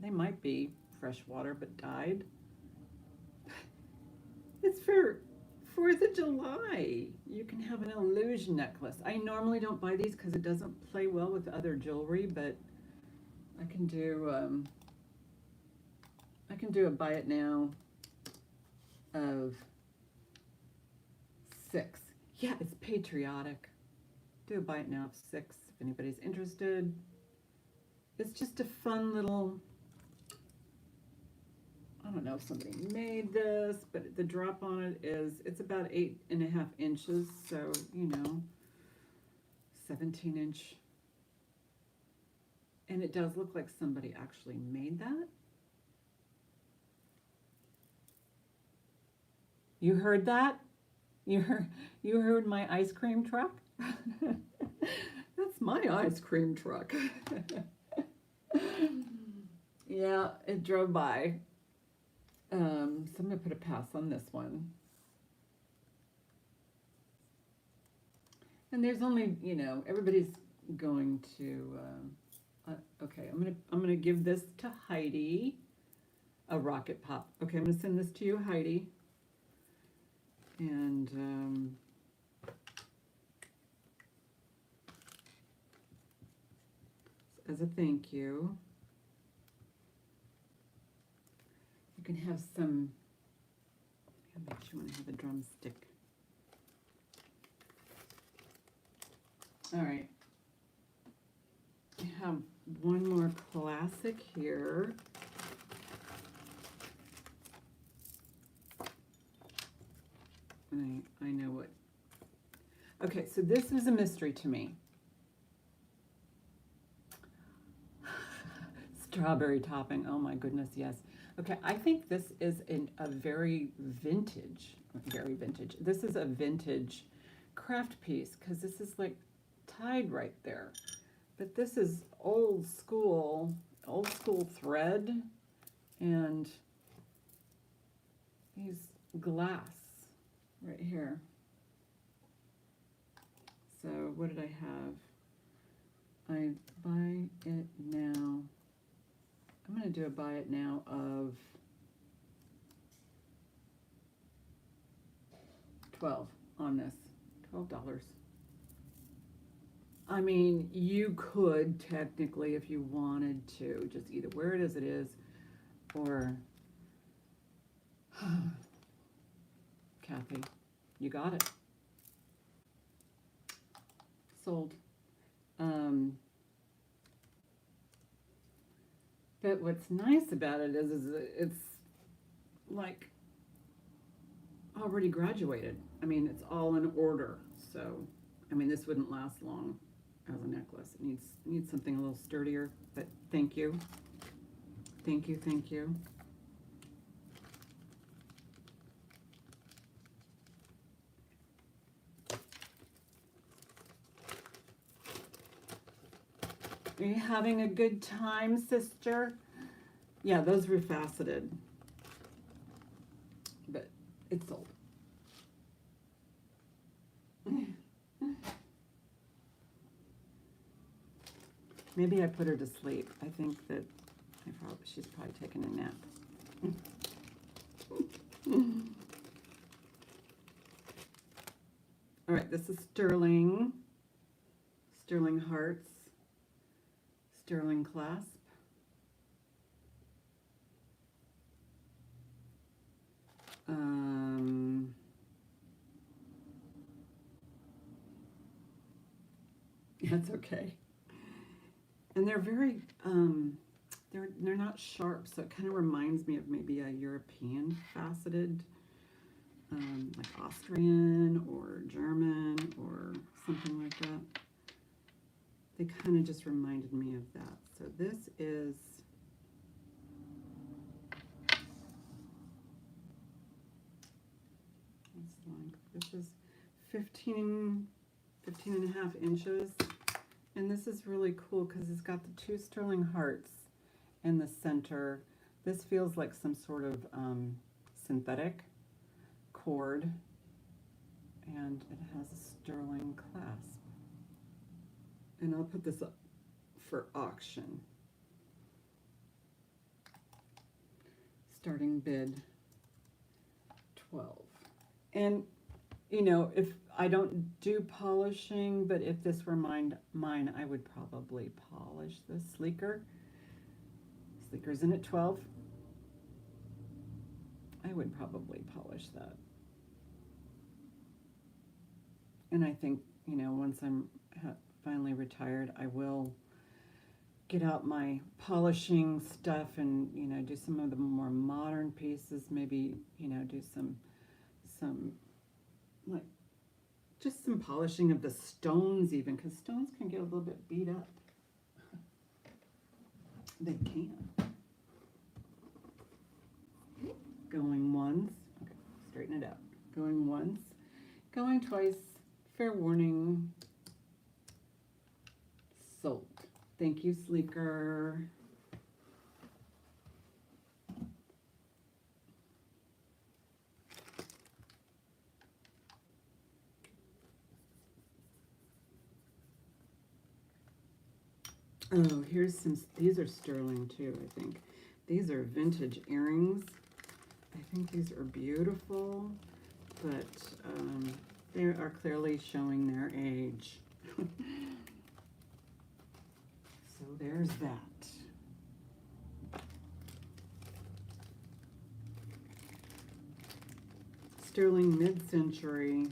They might be freshwater, but dyed. It's for 4th of July. You can have an illusion necklace. I normally don't buy these because it doesn't play well with other jewelry, but I can do a buy it now of 6. Yeah, it's patriotic. Do a buy it now of 6 if anybody's interested. It's just a fun little, I don't know if somebody made this, but the drop on it is, it's about 8.5 inches, so, you know, 17-inch. And it does look like somebody actually made that. You heard that? You heard my ice cream truck? That's my ice cream truck. Yeah, it drove by. So I'm going to put a pass on this one. And there's only, you know, everybody's going to, okay, I'm gonna give this to Heidi, a rocket pop. Okay, I'm gonna send this to you, Heidi. And, as a thank you, you can have some, I bet you want to have a drumstick. All right, I have one more classic here. I know what. Okay, so this was a mystery to me. Strawberry topping, oh my goodness, yes. Okay, I think this is a very vintage. This is a vintage craft piece because this is like tied right there. But this is old school thread and these glass right here. So what did I have? I buy it now. I'm going to do a buy it now of 12 on this. $12. I mean, you could technically, if you wanted to, just either wear it as it is or Kathy, you got it. Sold. But what's nice about it is it's like already graduated. I mean, it's all in order. So, I mean, this wouldn't last long as a necklace. It needs something a little sturdier. But thank you, thank you, thank you. Are you having a good time, sister? Yeah, those were faceted. But it's sold. Maybe I put her to sleep. I think that she's probably taking a nap. All right, this is sterling. Sterling hearts. Sterling clasp. That's okay. And they're very, they're not sharp, so it kind of reminds me of maybe a European faceted, like Austrian or German or something like that. They kind of just reminded me of that. So this is this is 15 and a half inches. And this is really cool because it's got the two sterling hearts in the center. This feels like some sort of synthetic cord. And it has a sterling clasp. And I'll put this up for auction. Starting bid 12. And you know, if I don't do polishing, but if this were mine, I would probably polish this sleeker. Sleeker's in at 12. I would probably polish that. And I think, you know, once I'm finally retired, I will get out my polishing stuff and, you know, do some of the more modern pieces. Maybe, you know, do some like just some polishing of the stones even, because stones can get a little bit beat up. They can. Going once. Okay, straighten it out. Going once. Going twice. Fair warning. Sold. Thank you, Sleeker. Oh, here's some, these are sterling too, I think. These are vintage earrings. I think these are beautiful, but they are clearly showing their age. So there's that. Sterling mid-century.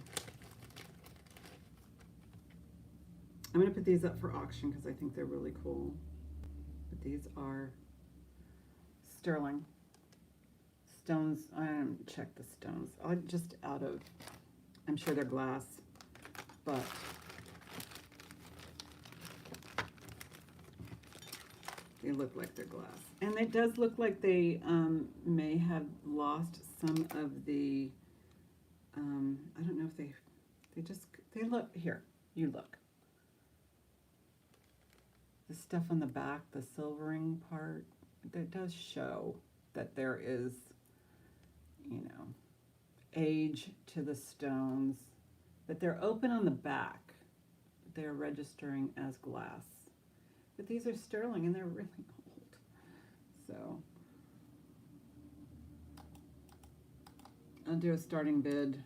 I'm going to put these up for auction because I think they're really cool. But these are sterling. Stones, I haven't checked the stones. Just out of, I'm sure they're glass, but they look like they're glass. And it does look like they may have lost some of the, I don't know if they look, here, you look. The stuff on the back, the silvering part, that does show that there is, you know, age to the stones. But they're open on the back. They're registering as glass. But these are sterling and they're really old. So I'll do a starting bid.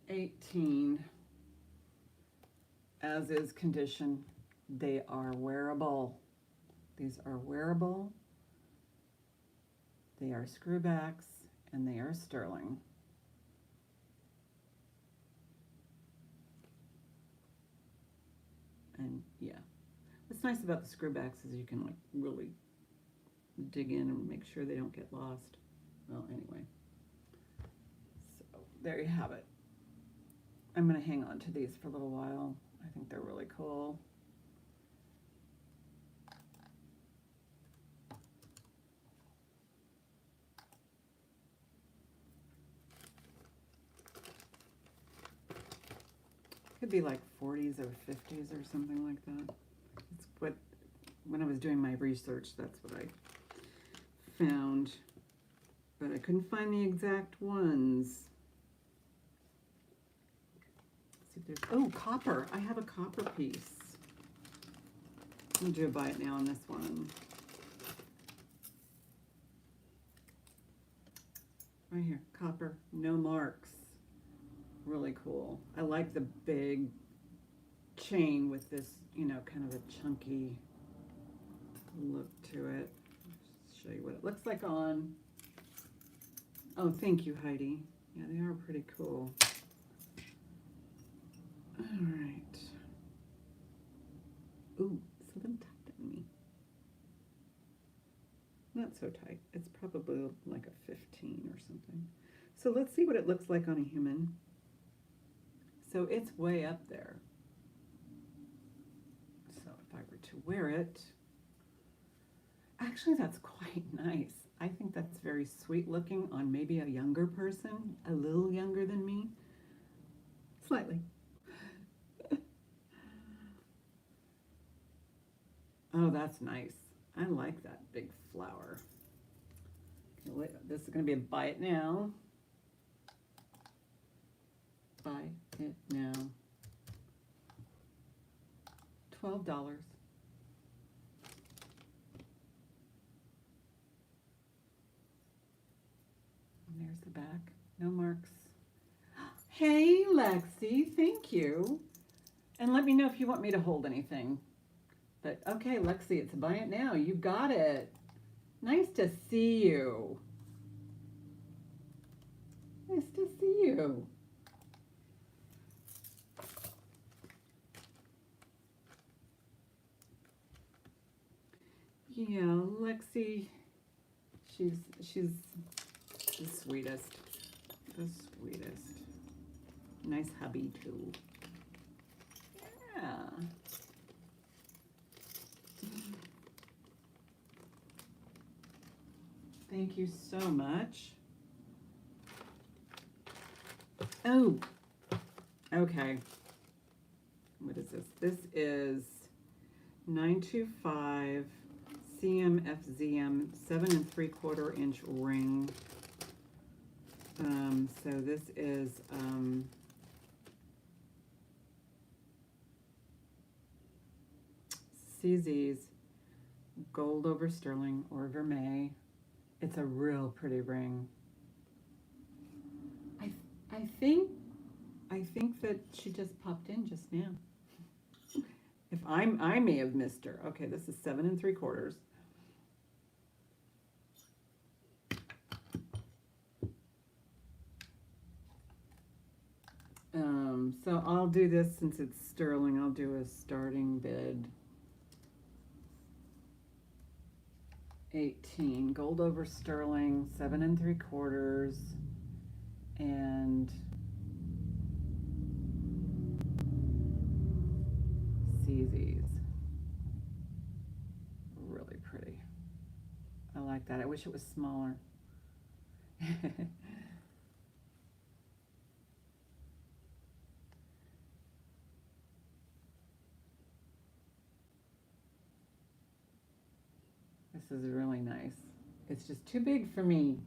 18. As is condition. They are wearable. These are wearable. They are screwbacks and they are sterling. And yeah, what's nice about the screwbacks is you can like really dig in and make sure they don't get lost. Well, anyway, so there you have it. I'm going to hang on to these for a little while. I think they're really cool. Could be like 40s or 50s or something like that. It's what, when I was doing my research, that's what I found. But I couldn't find the exact ones. Let's see if there's, oh, copper. I have a copper piece. I'm gonna do a buy it now on this one. Right here, copper, no marks. Really cool. I like the big chain with this, you know, kind of a chunky look to it. Let's show you what it looks like on. Oh, thank you, Heidi. Yeah, they are pretty cool. All right. Ooh, something tucked on me. Not so tight. It's probably like a 15 or something. So let's see what it looks like on a human. So it's way up there. So if I were to wear it, actually that's quite nice. I think that's very sweet looking on maybe a younger person, a little younger than me. Slightly. Oh, that's nice. I like that big flower. This is going to be a buy it now. Buy it now. $12. And there's the back. No marks. Hey, Lexi, thank you. And let me know if you want me to hold anything. But okay, Lexi, it's a buy it now. You got it. Nice to see you. Nice to see you. Yeah, Lexi, she's the sweetest. The sweetest. Nice hubby too. Yeah. Thank you so much. Oh, okay. What is this? This is 925 CMFZM 7 3/4 inch ring. So this is CZ's gold over sterling or vermeil. It's a real pretty ring. I think that she just popped in just now. If I may have missed her. Okay, this is 7 3/4. So I'll do this since it's sterling. I'll do a starting bid. 18 gold over sterling, 7 3/4, and CZ's. Really pretty. I like that. I wish it was smaller. This is really nice. It's just too big for me.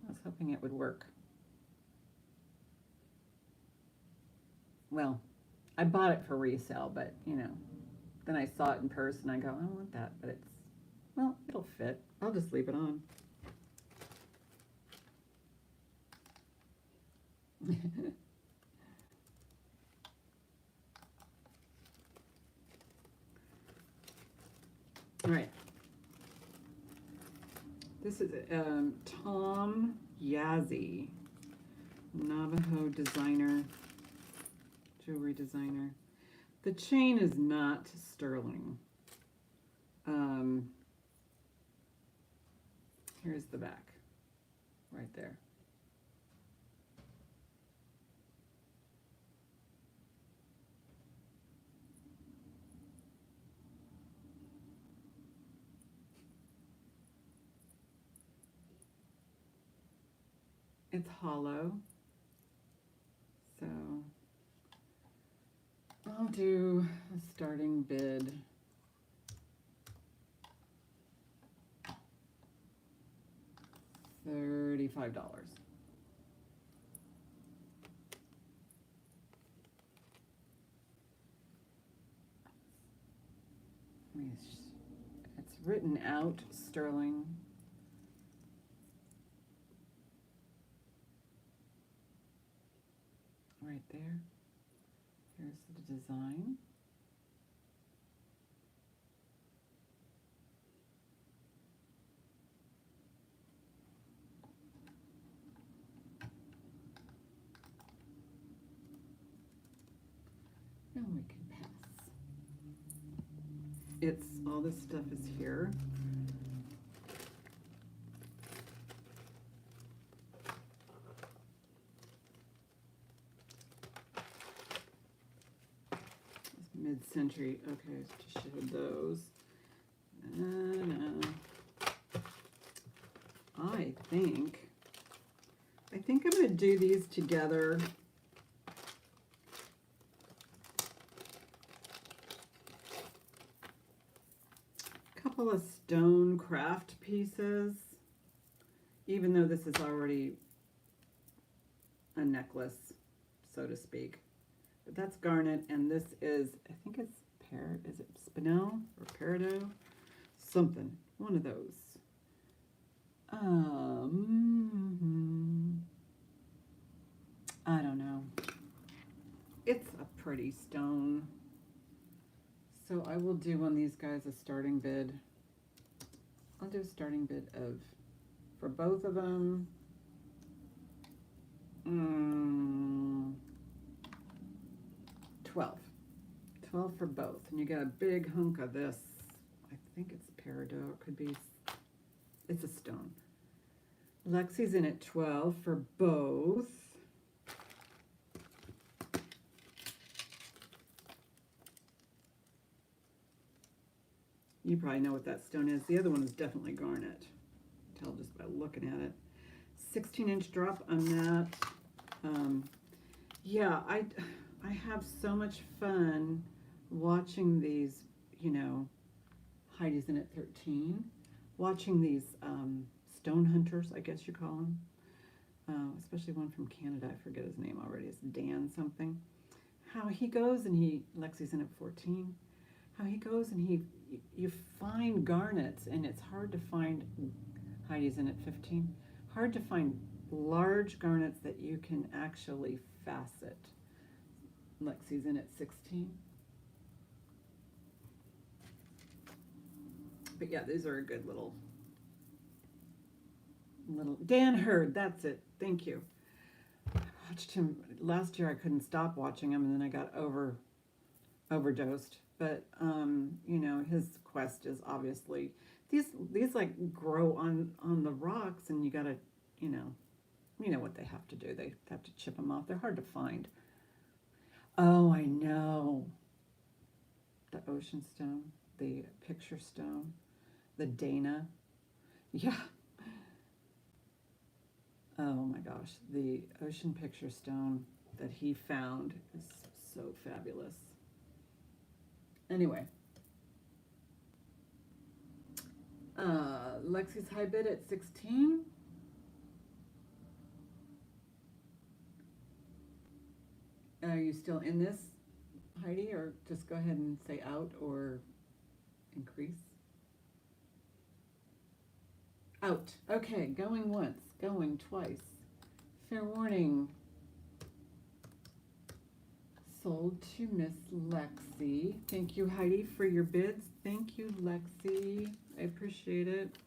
I was hoping it would work. Well, I bought it for resale, but you know, then I saw it in person. I go, I want that, but it's, well, it'll fit. I'll just leave it on. All right. This is Tom Yazzie, Navajo designer, jewelry designer. The chain is not sterling. Here's the back, right there. It's hollow, so I'll do a starting bid. $35. It's written out sterling. Right there. Here's the design. And we can pass. It's all this stuff is here. Mid-century. Okay, just showed those. I think I'm going to do these together. A couple of stone craft pieces, even though this is already a necklace, so to speak. But that's garnet, and this is, I think it's is it Spinel or Peridot? Something, one of those. I don't know. It's a pretty stone. So I will do on these guys a starting bid. I'll do a starting bid of, for both of them, 12. 12 for both. And you got a big hunk of this. I think it's Peridot. It could be, it's a stone. Lexi's in at 12 for both. You probably know what that stone is. The other one is definitely garnet. Tell just by looking at it. 16-inch drop on that. Yeah, I have so much fun watching these, you know, Heidi's in at 13. Watching these stone hunters, I guess you call them. Especially one from Canada. I forget his name already. It's Dan something. How he goes and Lexi's in at 14. How he goes and you find garnets, and it's hard to find, Heidi's in at 15, hard to find large garnets that you can actually facet. Lexi's in at 16. But yeah, these are a good little, Dan Hurd, that's it, thank you. I watched him, last year I couldn't stop watching him, and then I got overdosed. But, you know, his quest is obviously, these like grow on the rocks, and you gotta, you know what they have to do. They have to chip them off. They're hard to find. Oh, I know. The ocean stone, the picture stone, the Dana. Yeah. Oh my gosh, the ocean picture stone that he found is so fabulous. Anyway, Lexi's high bid at 16. Are you still in this, Heidi, or just go ahead and say out or increase? Out. Okay, going once, going twice. Fair warning. Sold to Miss Lexi. Thank you, Heidi, for your bids. Thank you, Lexi. I appreciate it.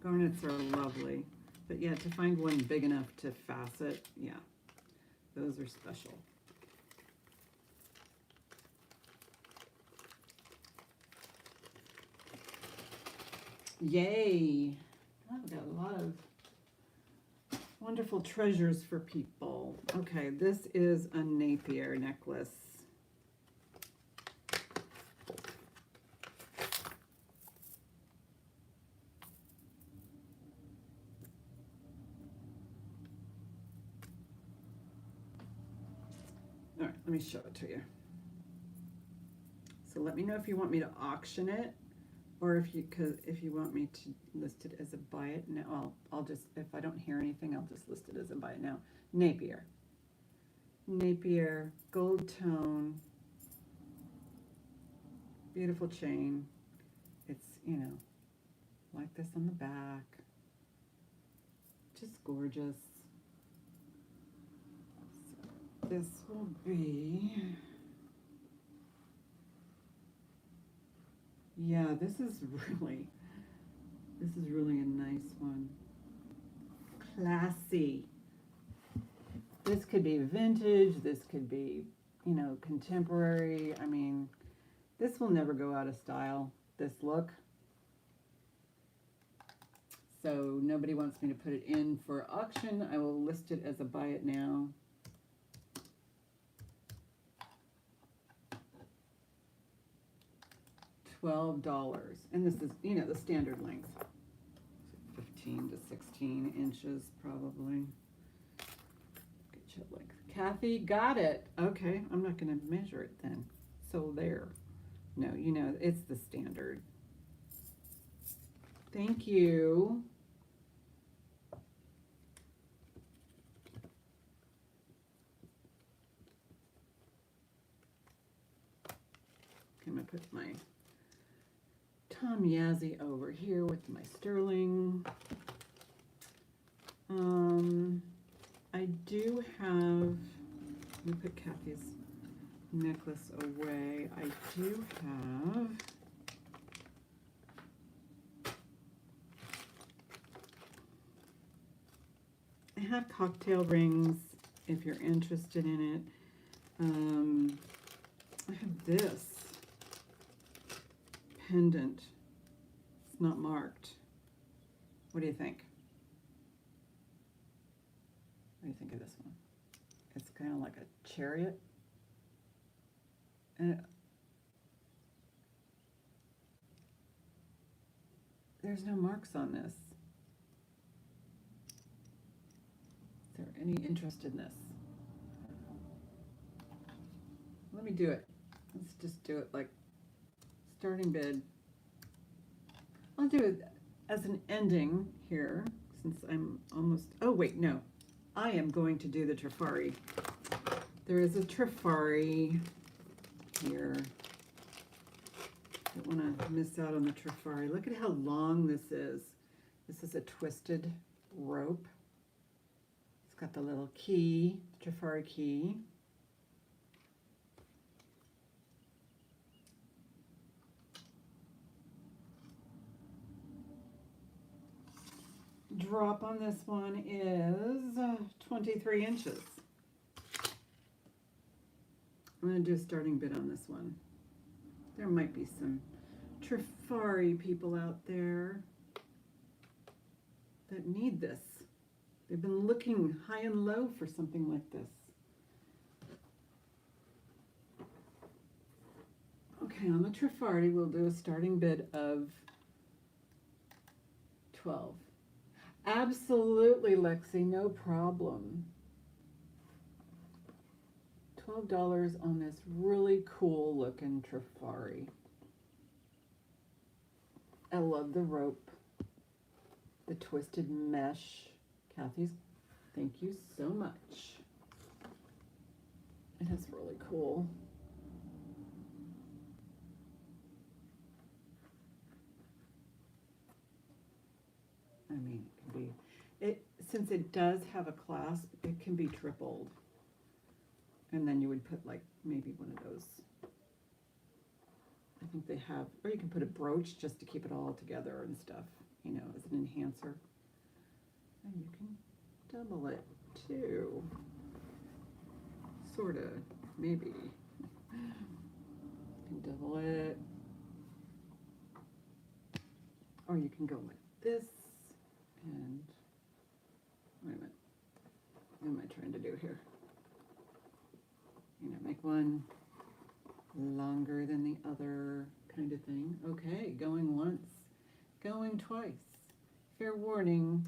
Garnets are lovely. But yeah, to find one big enough to facet, yeah, those are special. Yay! I've got a lot of wonderful treasures for people. Okay, this is a Napier necklace. All right, let me show it to you. So let me know if you want me to auction it, or if you want me to list it as a buy it now. I'll just, if I don't hear anything, I'll just list it as a buy it now. Napier, gold tone, beautiful chain. It's, you know, like this on the back, just gorgeous. So this will be, yeah, this is really a nice one. Classy. This could be vintage, this could be, you know, contemporary. I mean, this will never go out of style, this look. So nobody wants me to put it in for auction. I will list it as a buy it now. $12. And this is, you know, the standard length. 15 to 16 inches probably. Get your length. Kathy, got it. Okay, I'm not going to measure it then. So there. No, you know, it's the standard. Thank you. I'm going to put my Tom Yazzie over here with my sterling. I do have, let me put Kathy's necklace away. I do have cocktail rings if you're interested in it. I have this pendant. It's not marked. What do you think? What do you think of this one? It's kind of like a chariot. And there's no marks on this. Is there any interest in this? Let me do it. Let's just do it like starting bid. I'll do it as an ending here since I'm almost, oh wait, no. I am going to do the Trifari. There is a Trifari here. Don't want to miss out on the Trifari. Look at how long this is. This is a twisted rope. It's got the little key, Trifari key. Drop on this one is 23 inches. I'm going to do a starting bid on this one. There might be some Trifari people out there that need this. They've been looking high and low for something like this. Okay, on the Trifari, we'll do a starting bid of 12. Absolutely, Lexi, no problem. $12 on this really cool looking Trifari. I love the rope, the twisted mesh. Kathy's, thank you so much. It is really cool. I mean, it can be, since it does have a clasp, it can be tripled. And then you would put like maybe one of those, I think they have, or you can put a brooch just to keep it all together and stuff. you know, as an enhancer. And you can double it too. Sort of, maybe. You can double it. Or you can go like this. And, wait a minute. What am I trying to do here? You know, make one longer than the other kind of thing. Okay, going once, going twice. Fair warning.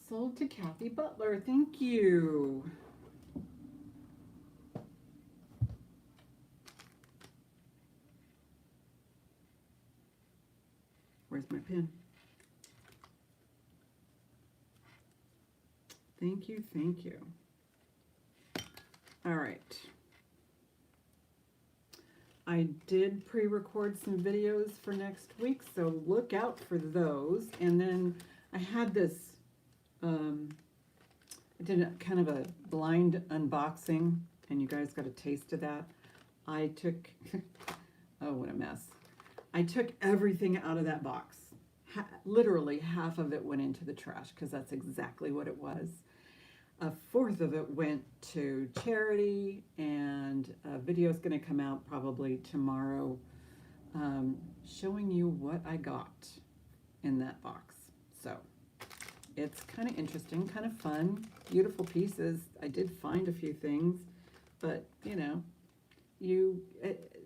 Sold to Kathy Butler. Thank you. Where's my pen? Thank you, thank you. All right. I did pre-record some videos for next week, so look out for those. And then I had this, I did a kind of a blind unboxing, and you guys got a taste of that. I took, oh, what a mess. I took everything out of that box. Literally half of it went into the trash, because that's exactly what it was. A fourth of it went to charity, and a video is going to come out probably tomorrow showing you what I got in that box. So it's kind of interesting, kind of fun, beautiful pieces. I did find a few things, but you know,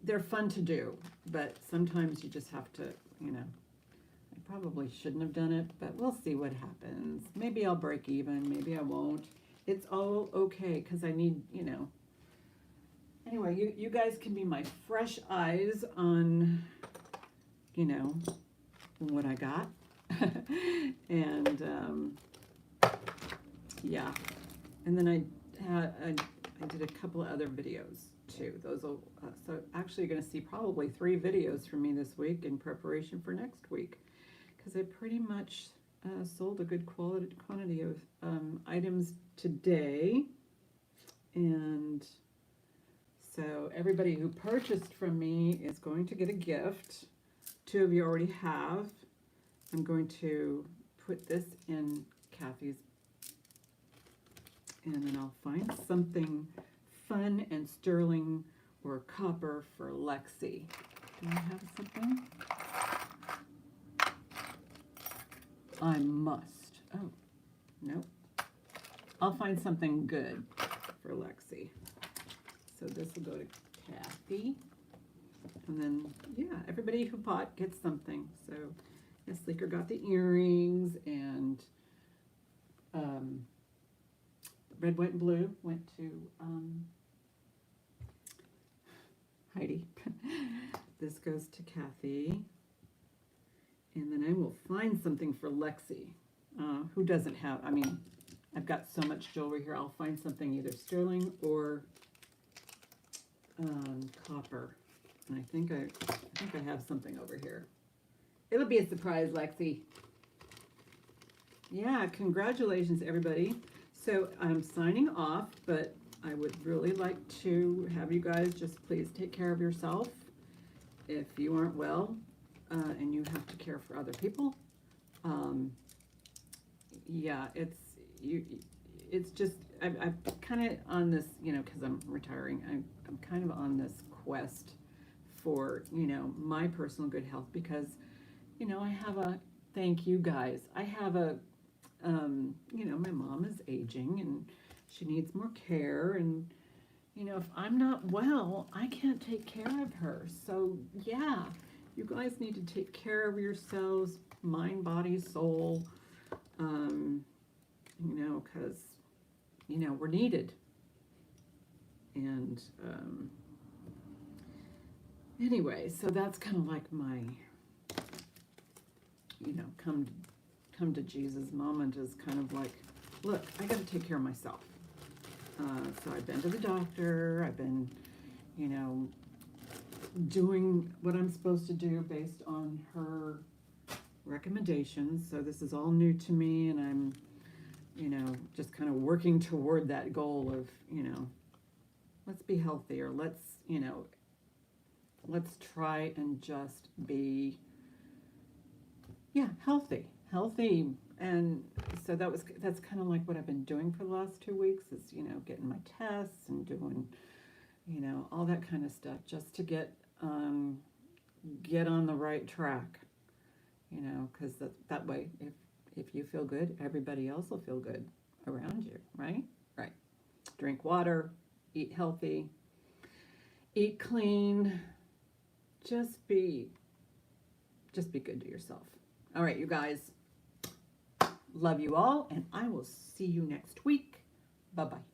they're fun to do, but sometimes you just have to, you know, I probably shouldn't have done it, but we'll see what happens. Maybe I'll break even, maybe I won't. It's all okay, because I need, you know. Anyway, you guys can be my fresh eyes on, you know, what I got. And, yeah. And then I did a couple of other videos, too. Those will, so actually you're going to see probably 3 videos from me this week in preparation for next week. Because I pretty much sold a good quantity of items today, and so everybody who purchased from me is going to get a gift. 2 of you already have. I'm going to put this in Kathy's, and then I'll find something fun and sterling or copper for Lexi. Do I have something? I must. Oh, nope. I'll find something good for Lexi. So this will go to Kathy. And then, yeah, everybody who bought gets something. So, yes, Leaker got the earrings, and red, white, and blue went to Heidi. This goes to Kathy. And then I will find something for Lexi. Who doesn't have, I mean, I've got so much jewelry here. I'll find something either sterling or copper. And I think I have something over here. It'll be a surprise, Lexi. Yeah, congratulations, everybody. So I'm signing off, but I would really like to have you guys just please take care of yourself. If you aren't well, and you have to care for other people, yeah, it's just, I'm kind of on this, you know, because I'm retiring, I'm kind of on this quest for, you know, my personal good health, because, you know, I have a, thank you guys, I have a, you know, my mom is aging, and she needs more care, and, you know, if I'm not well, I can't take care of her. So, yeah, you guys need to take care of yourselves, mind, body, soul, you know, because, you know, we're needed. And anyway, so that's kind of like my, you know, come to Jesus moment, is kind of like, look, I got to take care of myself. So I've been to the doctor, I've been, you know, doing what I'm supposed to do based on her recommendations. So this is all new to me, and I'm, you know, just kind of working toward that goal of, you know, let's be healthier. Let's, you know, let's try and just be yeah, healthy. And so that's kind of like what I've been doing for the last 2 weeks is, getting my tests and doing, all that kind of stuff just to get on the right track, because that way, if you feel good, everybody else will feel good around you, right? Right. Drink water, eat healthy, eat clean, just be just be good to yourself. All right, you guys. Love you all, and I will see you next week. Bye-bye.